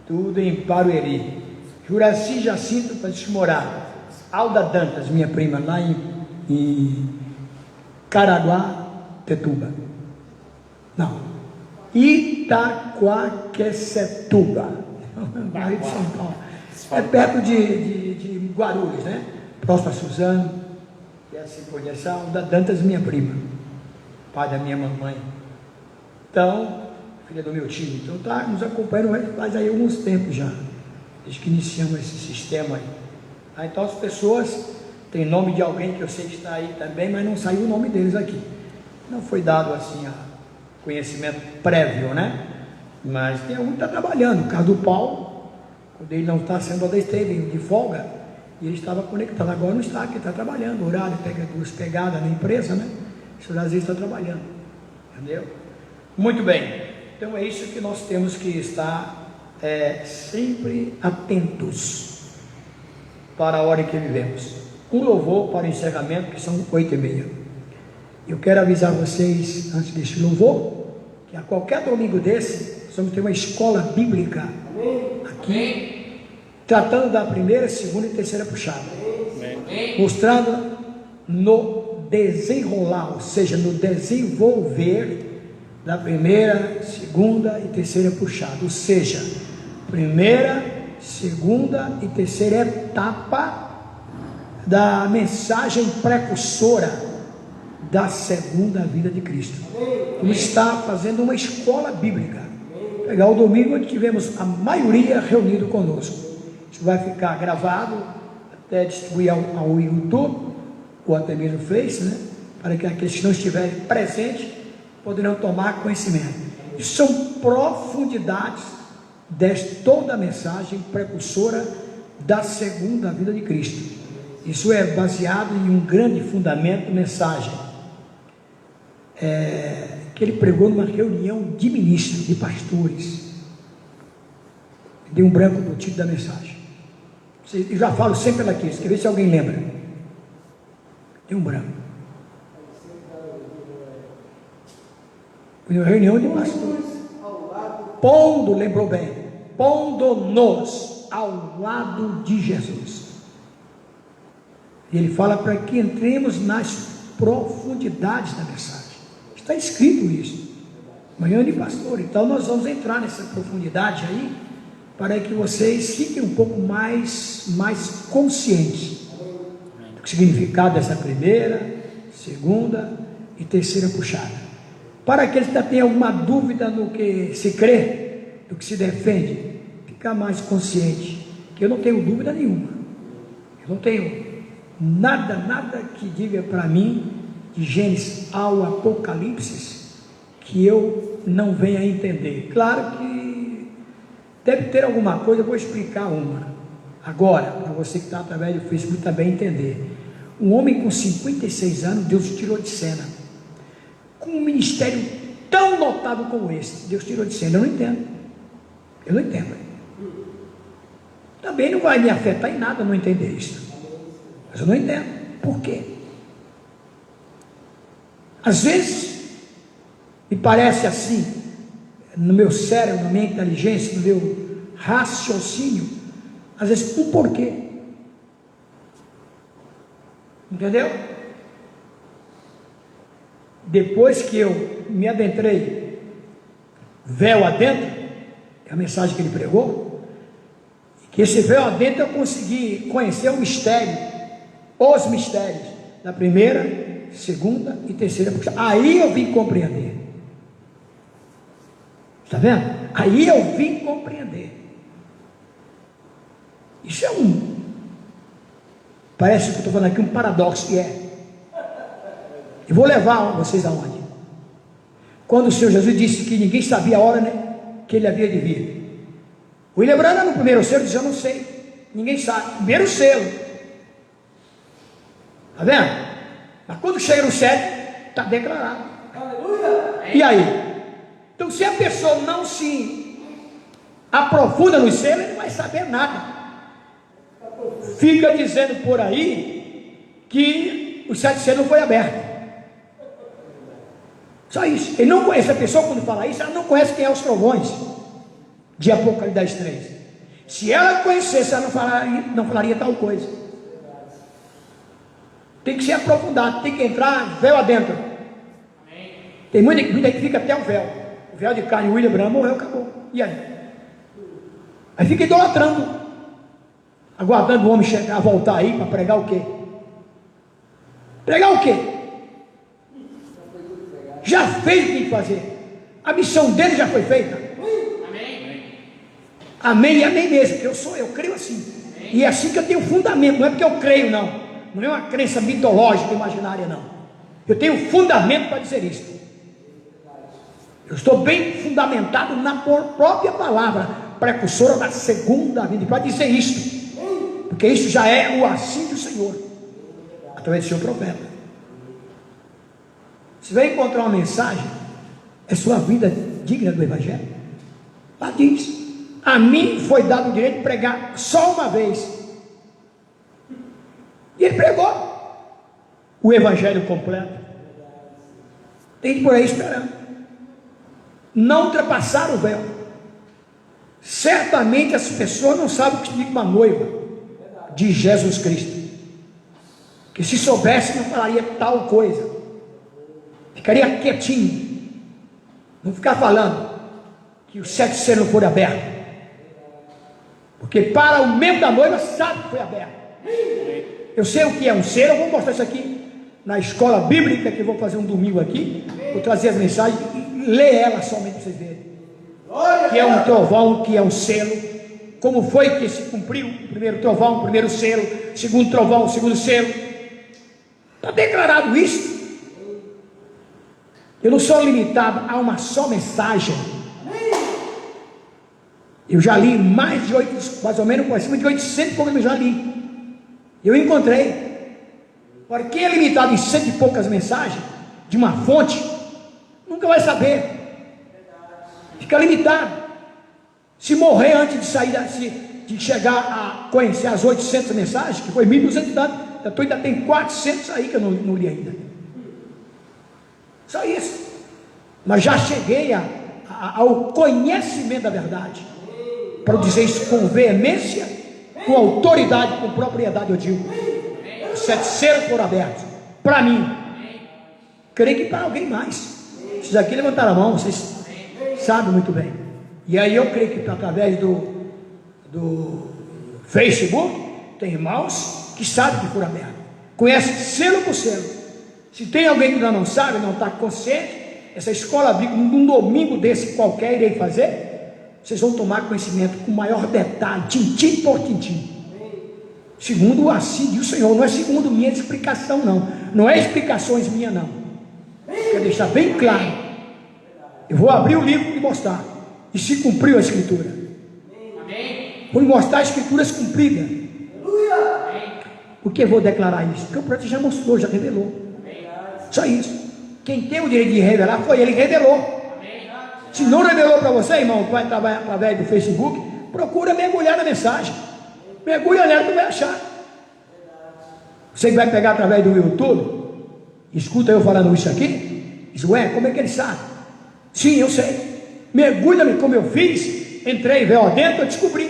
[SPEAKER 1] Tudo em Barueri. Juraci Jacinto para morar. Alda Dantas, minha prima, lá em Caraguá-Tetuba. Não, Itaquaquecetuba, Rio de São Paulo. É perto de Guarulhos, né? Próximo a Suzano. E assim por diante. Alda Dantas, minha prima, pai da minha mamãe. Então, filha do meu tio. Então está nos acompanhando faz aí alguns tempos já, desde que iniciamos esse sistema aí. Então as pessoas têm nome de alguém que eu sei que está aí também, mas não saiu o nome deles aqui. Não foi dado assim a conhecimento prévio, né? Mas tem algum que está trabalhando. O caso do Paulo, quando ele não está sendo, ele esteve de folga e ele estava conectado. Agora não está, porque está trabalhando, horário, pega duas pegadas na empresa, né? Isso às vezes está trabalhando, entendeu? Muito bem, então é isso que nós temos que estar sempre atentos para a hora em que vivemos. Um louvor para o encerramento, que são 8h30. Eu quero avisar vocês, antes deste louvor, que a qualquer domingo desse, nós vamos ter uma escola bíblica aqui, tratando da primeira, segunda e terceira puxada, mostrando no desenrolar, ou seja, no desenvolver da primeira, segunda e terceira puxada, ou seja, primeira, segunda e terceira etapa da mensagem precursora da segunda vinda de Cristo. Vamos estar fazendo uma escola bíblica. Pegar o domingo onde tivemos a maioria reunido conosco. Isso vai ficar gravado, até distribuir ao YouTube ou até mesmo no Face, né? Para que aqueles que não estiverem presentes poderão tomar conhecimento. Isso são profundidades de toda a mensagem precursora da segunda vinda de Cristo. Isso é baseado em um grande fundamento, mensagem que ele pregou numa reunião de ministros, de pastores. Deu um branco no título da mensagem. Eu já falo sempre ela aqui, quer ver se alguém lembra. Deu um branco. Foi uma reunião de pastores. Pondo, lembrou bem, pondo-nos ao lado de Jesus. E ele fala para que entremos nas profundidades da mensagem. Está escrito isso. Manhã de pastor. Então nós vamos entrar nessa profundidade aí, para que vocês fiquem um pouco mais conscientes do que significado dessa primeira, segunda e terceira puxada. Para aqueles que têm alguma dúvida no que se crê, do que se defende, ficar mais consciente, que eu não tenho dúvida nenhuma. Eu não tenho nada que diga para mim, de Gênesis ao Apocalipse, que eu não venha a entender. Claro que deve ter alguma coisa, eu vou explicar uma. Agora, para você que está através do Facebook também entender. Um homem com 56 anos, Deus tirou de cena. Com um ministério tão notável como esse, Deus tirou de cena. Eu não entendo. Também não vai me afetar em nada não entender isso. Mas eu não entendo. Por quê? Às vezes, me parece assim, no meu cérebro, na minha inteligência, no meu raciocínio, às vezes, o porquê. Entendeu? Depois que eu me adentrei, véu adentro, é a mensagem que ele pregou, que esse véu adentro eu consegui conhecer o mistério, os mistérios, da primeira, segunda e terceira puxada. Aí eu vim compreender. Está vendo? Aí eu vim compreender. Isso parece que eu estou falando aqui um paradoxo, que é. Eu vou levar vocês aonde? quando o Senhor Jesus disse que ninguém sabia a hora, né, que ele havia de vir. O William Branham no primeiro selo diz: eu não sei, ninguém sabe. Primeiro selo, está vendo? Mas quando chega no 7, está declarado. E aí? Então, se a pessoa não se aprofunda no selo, ele não vai saber nada. Fica dizendo por aí que o 7 selo não foi aberto. Só isso. Ele não conhece a pessoa. Quando fala isso, ela não conhece quem é os trovões de Apocalipse 10:3. Se ela conhecesse, ela não falaria tal coisa. Tem que ser aprofundado, tem que entrar véu adentro. Tem muita que fica até o véu. O véu de carne. William Branham morreu, acabou. E aí? Aí fica idolatrando, aguardando o homem chegar, voltar aí para pregar o quê? Pregar o quê? Já fez o que tem que fazer. A missão dele já foi feita. Amém e amém mesmo. Eu creio assim. E é assim que eu tenho fundamento. Não é porque eu creio, não. Não é uma crença mitológica, imaginária, não. Eu tenho fundamento para dizer isso. Eu estou bem fundamentado na própria palavra precursora da segunda vinda, para dizer isto, porque isso já é o assim do Senhor, através do seu profeta. Se vai encontrar uma mensagem, é sua vida digna do Evangelho. Lá diz: a mim foi dado o direito de pregar só uma vez. E ele pregou o Evangelho completo. Tem que por aí esperando. Não ultrapassaram o véu. Certamente as pessoas não sabem o que significa uma noiva de Jesus Cristo. Que se soubesse, não falaria tal coisa. Ficaria quietinho. Não ficar falando que os 7 selos não foram abertos. Porque para o membro da noiva sabe que foi aberto. Eu sei o que é um selo. Eu vou mostrar isso aqui na escola bíblica, que eu vou fazer um domingo aqui. Vou trazer as mensagens e ler elas somente para vocês verem. Que é um trovão, que é um selo. Como foi que se cumpriu o primeiro trovão, o primeiro selo, o segundo trovão, o segundo selo. Está declarado isso. Eu não sou limitado a uma só mensagem. Eu já li mais ou menos por cima de 800 e poucas, eu já li. Eu encontrei. Agora, quem é limitado em 100 e poucas mensagens de uma fonte, nunca vai saber. Fica limitado. Se morrer antes de sair, de chegar a conhecer as 800 mensagens, que foi 1.200 e tanto, ainda tem 400 aí que eu não li ainda. Só isso. Mas já cheguei ao conhecimento da verdade. Para dizer isso com veemência, com autoridade, com propriedade, eu digo: os 7 selos foram abertos. Para mim. Creio que para alguém mais. Vocês aqui levantaram a mão, vocês sabem muito bem. E aí eu creio que através do Facebook, tem irmãos que sabem que foram abertos. Conhece selo por selo. Se tem alguém que ainda não sabe, não está consciente, essa escola bíblica, num domingo desse qualquer, irei fazer. Vocês vão tomar conhecimento com maior detalhe, tintim por tintim. Segundo assim o Senhor, não é segundo minha explicação, não. Não é explicações minhas, não. Quero deixar bem claro. Eu vou abrir o livro e mostrar. E se cumpriu a Escritura. Vou mostrar as Escrituras cumpridas. Por que eu vou declarar isso? Porque o profeta já mostrou, já revelou. Só isso. Quem tem o direito de revelar foi ele que revelou. Se não revelou para você, irmão, que vai trabalhar através do Facebook, procura mergulhar na mensagem. Mergulha nela, tu vai achar. Você que vai pegar através do YouTube, escuta eu falando isso aqui, diz: ué, como é que ele sabe? Sim, eu sei. Mergulha como eu fiz, entrei, veio dentro, eu descobri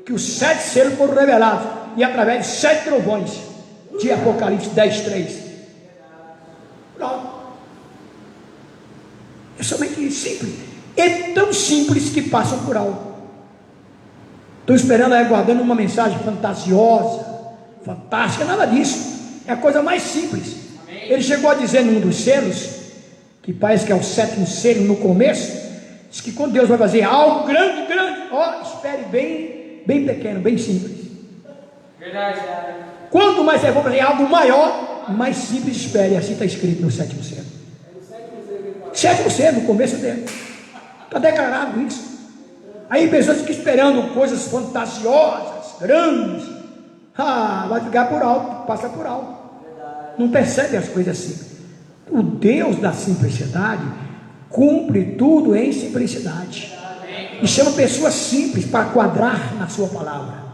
[SPEAKER 1] que os 7 selos foram revelados, e através de 7 trovões de Apocalipse 10:3. Pronto. É somente simples. É tão simples que passam por algo. Estou esperando aí, aguardando uma mensagem fantasiosa, fantástica, nada disso. É a coisa mais simples. Ele chegou a dizer num dos selos, que parece que é o 7º selo no começo, diz que quando Deus vai fazer algo grande, espere bem pequeno, bem simples.
[SPEAKER 2] Verdade.
[SPEAKER 1] Quanto mais você for fazer algo maior, mais simples espere. Assim está escrito no 7º selo. 7% no começo dele. Está declarado isso. Aí pessoas ficam esperando coisas fantasiosas, grandes. Vai ficar por alto, passa por alto. Não percebe as coisas simples. O Deus da simplicidade cumpre tudo em simplicidade. E chama pessoas simples para quadrar na sua palavra.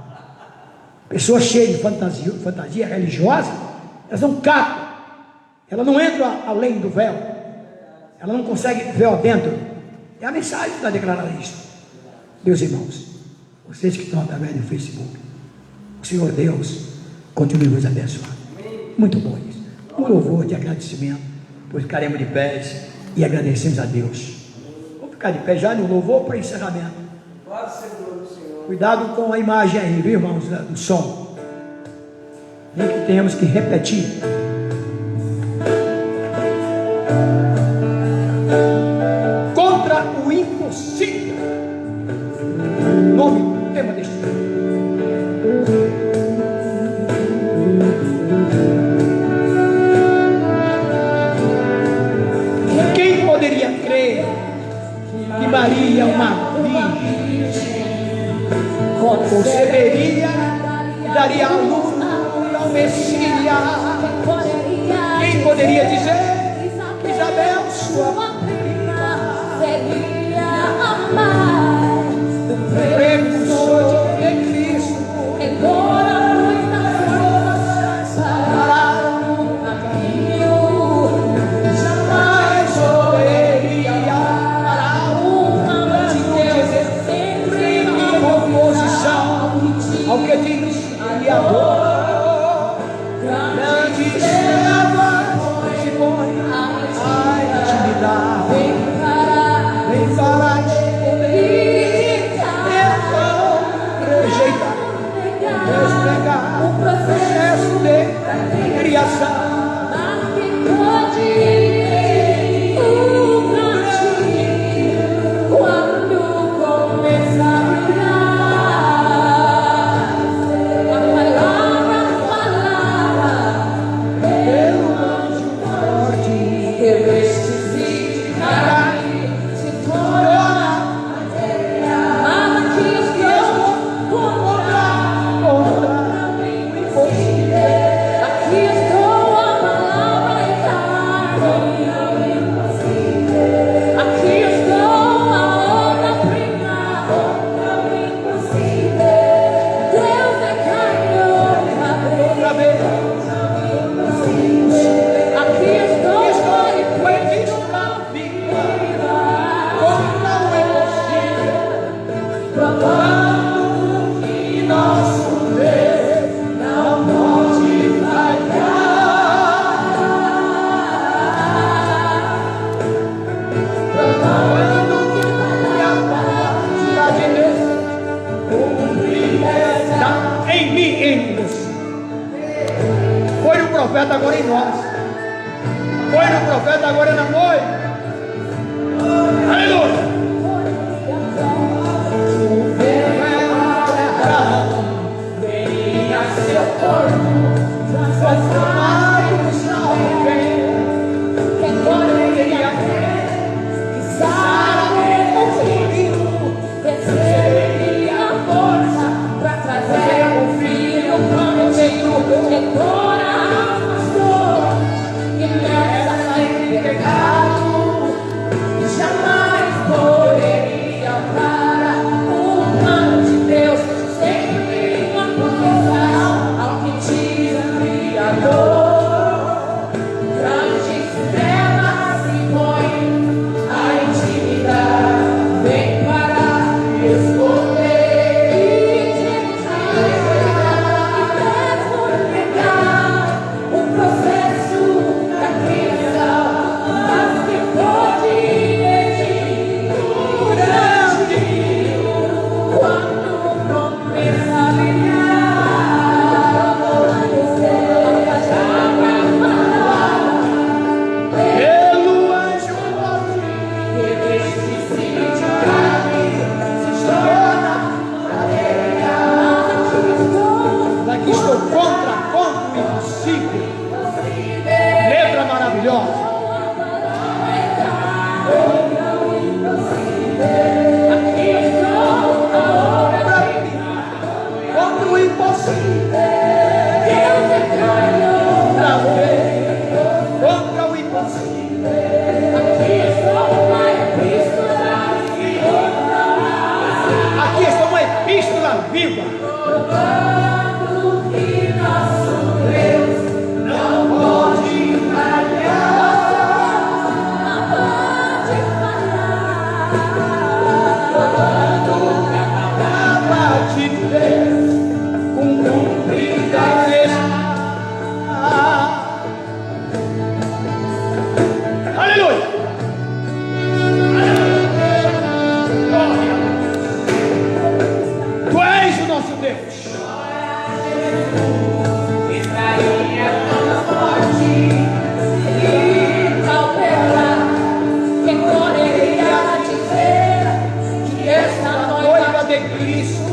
[SPEAKER 1] Pessoas cheias de fantasia religiosa, elas não captam. Ela não entra além do véu. Ela não consegue ver dentro. É a mensagem que está declarando isso. Meus irmãos, vocês que estão através do Facebook, o Senhor Deus continue nos abençoando. Muito bom isso. Um louvor de agradecimento, pois ficaremos de pés e agradecemos a Deus. Vamos ficar de pé já no louvor para encerramento. Cuidado com a imagem aí, viu, irmãos, do som. Nem que tenhamos que repetir. Contra o impossível. Nome do tema deste livro. Quem poderia crer que Maria, uma virgem, conceberia e daria a luz ao Messias? Quem poderia dizer que Isabel, sua prima, seria a mais precursor de Cristo? Agora muitas pararam no caminho, jamais oberia para uma de Deus, sempre em oposição ao que diz o Criador. Grande serva se põe a intimidade, vem parar de rejeitar, despegar o processo de criação. Foi no profeta, agora em nós. Foi no profeta, agora na noite. Aleluia. Venha seu corpo, transformados na alguém. Quem poderia crer que Sara conseguiu, receberia a força para trazer o filho prometido. Agora, pastor, e nessa viva.
[SPEAKER 2] Provando que nosso Deus não pode falhar. Não pode falhar. Provando que a palavra de Deus cumprida está.
[SPEAKER 1] Aleluia. Tu és o nosso Deus.
[SPEAKER 2] Estaria tão forte e cautelar que poderia dizer que esta noiva
[SPEAKER 1] De Cristo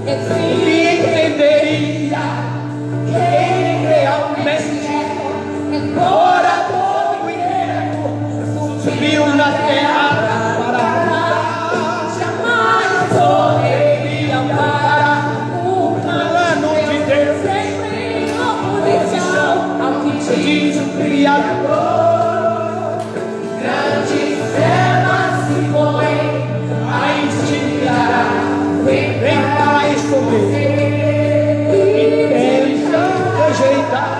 [SPEAKER 2] existe
[SPEAKER 1] entenderia
[SPEAKER 2] quem realmente é, embora todo o inferno
[SPEAKER 1] subiu na terra para
[SPEAKER 2] jamais poderia parar o plano de Deus, sempre em oposição ao que diz o Criador. Grandes trevas se põem a instigar, vem
[SPEAKER 1] vem para esconder
[SPEAKER 2] e
[SPEAKER 1] tenta rejeitar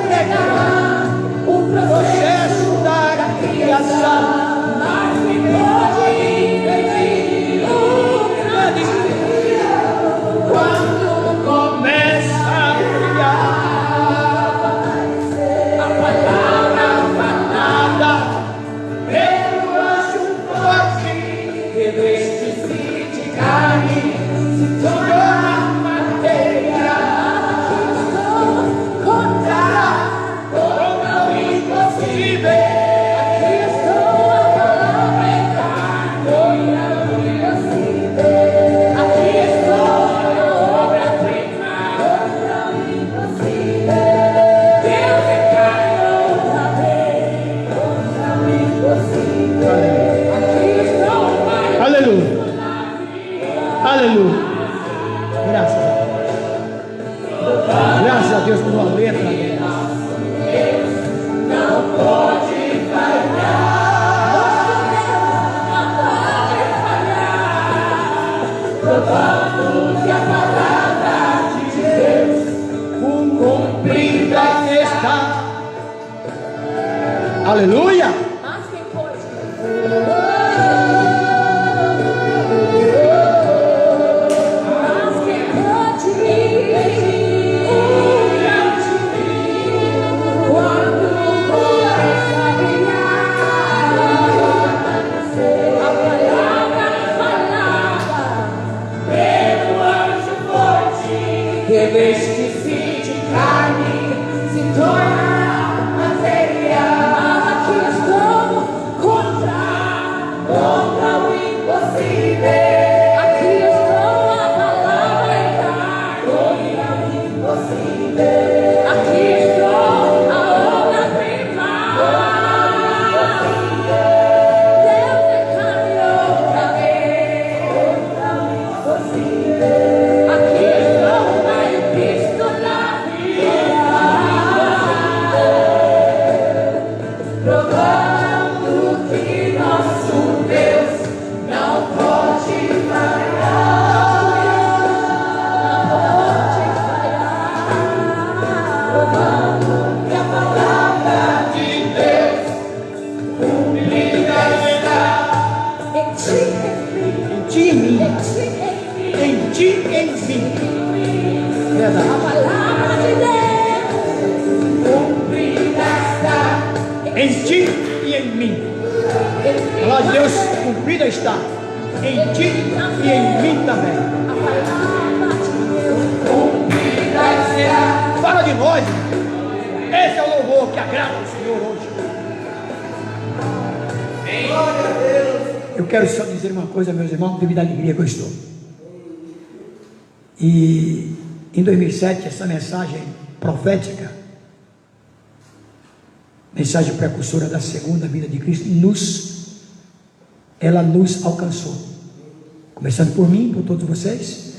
[SPEAKER 2] negar o processo
[SPEAKER 1] processo da criação.
[SPEAKER 2] mas me pode impedir o grande dia quando
[SPEAKER 1] Começa a brilhar
[SPEAKER 2] a palavra falada
[SPEAKER 1] pelo anjo forte
[SPEAKER 2] reveste-se de carne, se torna matéria. Contra o impossível. Aqui estou a palavra em carne, contra o impossível. Aqui estou a obra-prima, contra o impossível. Deus encarnou outra vez, contra o impossível. Aqui estou, Pai.
[SPEAKER 1] Aleluia. Aleluia. Graças a Deus. Graças a Deus por uma letra dessa.
[SPEAKER 2] Não pode falhar. Não pode falhar. Provando que a palavra de Deus
[SPEAKER 1] Cumprida está. Aleluia.
[SPEAKER 2] mas quem pode? Mas quem pode impedir o grande dia quando começa a brilhar a palavra falada pelo anjo forte reveste-se de carne, se torna matéria. Mas aqui estou contra o impossível. Aqui estou a palavra em carne, contra o impossível. Aqui estou a obra-prima, Deus encarnou outra vez, contra o impossível. Aqui estou na epístola provando que nosso Deus não pode falhar. Não pode falhar. Provando que a palavra de Deus cumprida está em ti, em mim.
[SPEAKER 1] Em ti, em mim. Em ti, em mim.
[SPEAKER 2] A
[SPEAKER 1] Verdade.
[SPEAKER 2] palavra de Deus cumprida está
[SPEAKER 1] Em ti e em mim. A palavra de Deus cumprida está. Em ti e em mim também.
[SPEAKER 2] A palavra de Deus cumprida está.
[SPEAKER 1] Fala de nós. Esse é o louvor que agrada o Senhor hoje. Eu quero só dizer uma coisa, meus irmãos, devido à alegria que eu estou. E em 2007, essa mensagem profética, mensagem precursora da segunda vinda de Cristo, ela nos alcançou. Começando por mim, por todos vocês.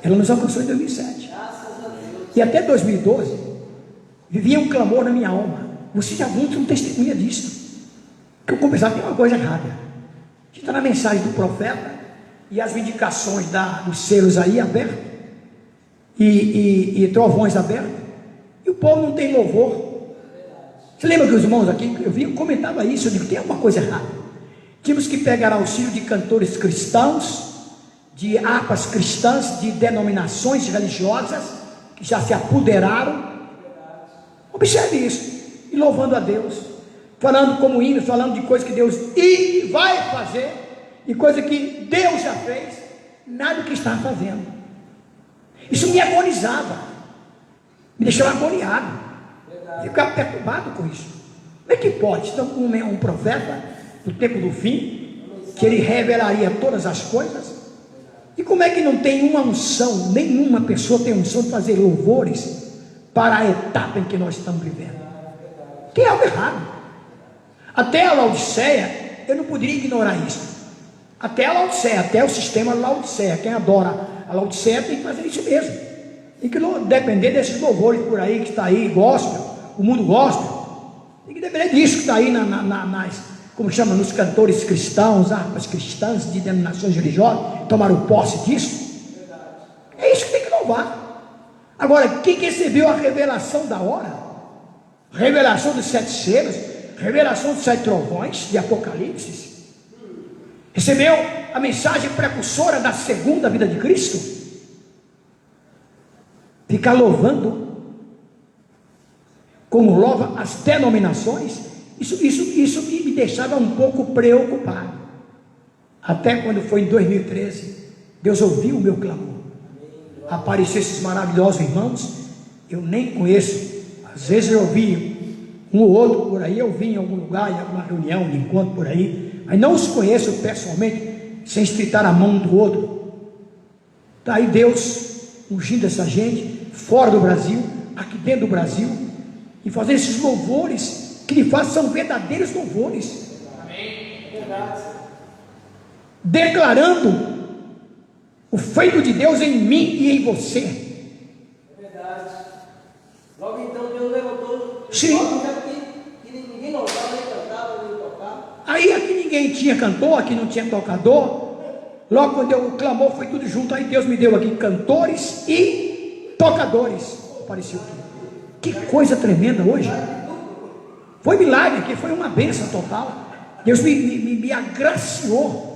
[SPEAKER 1] Ela nos alcançou em 2007. E até 2012, vivia um clamor na minha alma. Você já viu um testemunha disso? Que eu começava a ter uma coisa errada. A gente está na mensagem do profeta, e as vindicações dos selos aí abertos, e trovões abertos, e o povo não tem louvor. Você lembra que os irmãos aqui, eu comentava isso, eu digo, tem alguma coisa errada. Tínhamos que pegar auxílio de cantores cristãos, de harpas cristãs, de denominações religiosas, que já se apoderaram. Observe isso, e louvando a Deus, falando como hinos, falando de coisas que Deus vai fazer, e coisa que Deus já fez, nada do que está fazendo. Isso me agonizava, me deixava agoniado, ficava perturbado com isso. Como é que pode? Então, um profeta do tempo do fim, que ele revelaria todas as coisas, e como é que não tem uma unção, nenhuma pessoa tem unção de fazer louvores para a etapa em que nós estamos vivendo? Tem algo errado. Até a Laodiceia, eu não poderia ignorar isso. Até a Laodiceia, até o sistema Laodiceia, quem adora a Laodiceia tem que fazer isso mesmo. Tem que depender desses louvores por aí que está aí, gospel, o mundo gospel. Tem que depender disso que está aí como chama, nos cantores cristãos, harpas cristãs de denominações religiosas, tomaram posse disso. É isso que tem que louvar. Agora, quem recebeu a revelação da hora, revelação dos 7 selos, revelação dos 7 trovões de Apocalipse, recebeu a mensagem precursora da segunda vida de Cristo, ficar louvando como louva as denominações, isso me deixava um pouco preocupado. Até quando foi em 2013, Deus ouviu o meu clamor. Apareceram esses maravilhosos irmãos, eu nem conheço, às vezes eu ouvi um ou outro por aí, eu vi em algum lugar, em alguma reunião, de encontro por aí, mas não os conheço pessoalmente, sem estreitar a mão do outro. Está aí Deus ungindo essa gente, fora do Brasil, aqui dentro do Brasil, e fazendo esses louvores, que lhe fazem são verdadeiros louvores. Amém. Declarando o feito de Deus em mim e em você.
[SPEAKER 4] É verdade. Logo então Deus levantou.
[SPEAKER 1] Sim.
[SPEAKER 4] Que ninguém louvava, nem cantava, nem tocava.
[SPEAKER 1] Aí aqui ninguém tinha cantor, aqui não tinha tocador. Logo quando o clamor foi tudo junto, aí Deus me deu aqui cantores e tocadores. Apareceu aqui. Que coisa tremenda hoje. Foi milagre aqui, foi uma bênção total. Deus me agraciou.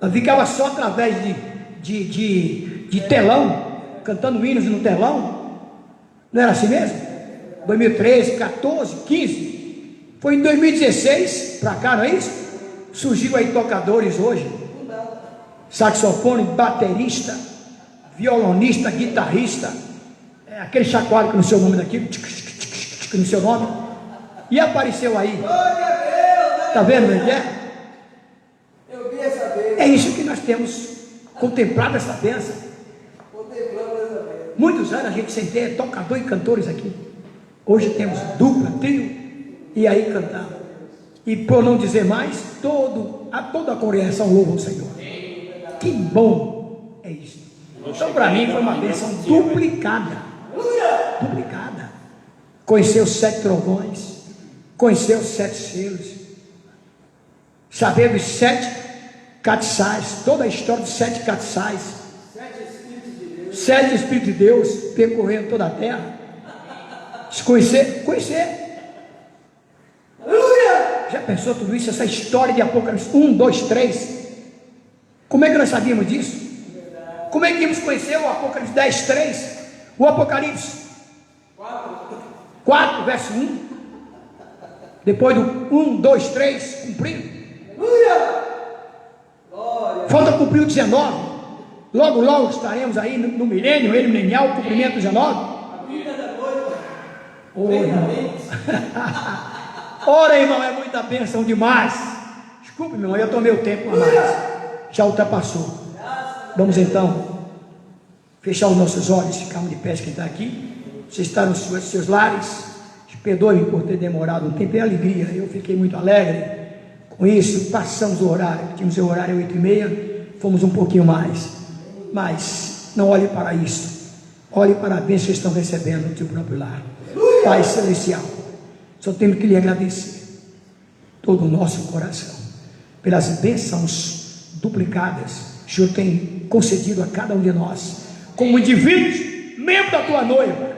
[SPEAKER 1] Eu ficava só através de telão, cantando hinos no telão. Não era assim mesmo? 2013, 14, 15. Foi em 2016 para cá, não é isso? Surgiu aí tocadores hoje. Saxofone, baterista, violonista, guitarrista. Aquele chacoalho que no seu nome daqui, no seu nome. E apareceu aí. Está vendo o que é?
[SPEAKER 4] Eu vi essa vez.
[SPEAKER 1] É isso que nós temos contemplado, essa bênção.
[SPEAKER 4] Contemplamos essa vez.
[SPEAKER 1] Muitos anos a gente sem ter tocador e cantores aqui. Hoje temos dupla, trio, e aí cantamos. E por não dizer mais, toda a congregação louva o Senhor. Que bom é isso. Então para mim foi uma bênção duplicada. Duplicada. Conhecer os 7 trovões, conhecer os 7 selos, saber dos 7 castiçais, toda a história dos 7 castiçais, 7 Espíritos de Deus percorrendo toda a terra. Conhecer. Aleluia! Já pensou tudo isso, essa história de Apocalipse 1, 2, 3? Como é que nós sabíamos disso? Como é que íamos conhecer o Apocalipse 10, 3? O Apocalipse 4, verso 1. Depois do 1, 2, 3, cumprido. Falta cumprir o 19. Logo estaremos aí no milênio, ele milenial, o cumprimento do 19. Oh, irmão. Ora, irmão, é muita bênção demais. Desculpe, meu irmão, eu tomei o tempo a mais. Já ultrapassou. Vamos então fechar os nossos olhos, ficarmos de pé quem está aqui. Você está nos seus lares. Perdoe-me por ter demorado um tempo, é alegria. Eu fiquei muito alegre com isso. Passamos o horário, tínhamos o horário 8h30, fomos um pouquinho mais. Mas não olhe para isso. Olhe para a bênção que estão recebendo no seu próprio lar. Pai Celestial, só temos que lhe agradecer todo o nosso coração pelas bênçãos duplicadas, o Senhor tem concedido a cada um de nós, como indivíduos, membro da tua noiva.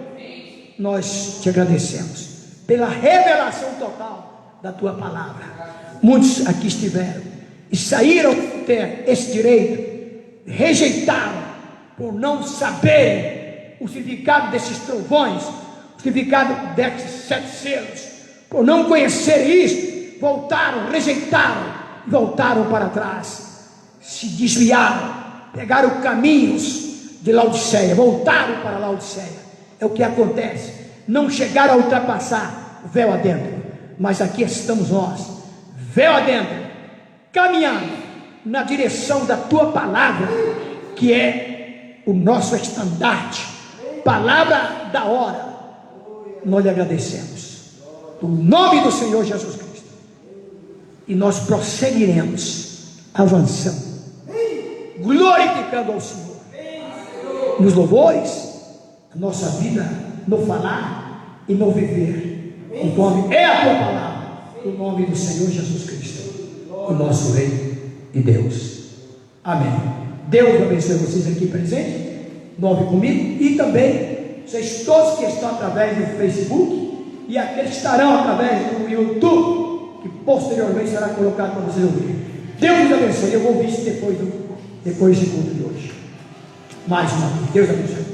[SPEAKER 1] Nós te agradecemos pela revelação total da tua palavra. Muitos aqui estiveram e saíram ter esse direito, rejeitaram por não saberem o significado desses trovões, o significado desses 7 selos, por não conhecerem isso, voltaram, rejeitaram, voltaram para trás, se desviaram, pegaram caminhos de Laodiceia, voltaram para Laodiceia. É o que acontece, não chegaram a ultrapassar o véu adentro, mas aqui estamos nós, véu adentro, caminhando na direção da tua palavra, que é o nosso estandarte, palavra da hora. Nós lhe agradecemos, no nome do Senhor Jesus Cristo, e nós prosseguiremos, avançando, glorificando ao Senhor, nos louvores, a nossa vida, no falar e no viver, conforme é a tua palavra, no nome do Senhor Jesus Cristo, o nosso Rei e Deus. Amém. Deus abençoe vocês aqui presentes, nove comigo, e também vocês todos que estão através do Facebook e aqueles que estarão através do YouTube, que posteriormente será colocado para vocês ouvirem. Deus nos abençoe. Eu vou ouvir isso depois do culto de hoje. Mais uma vez, Deus abençoe.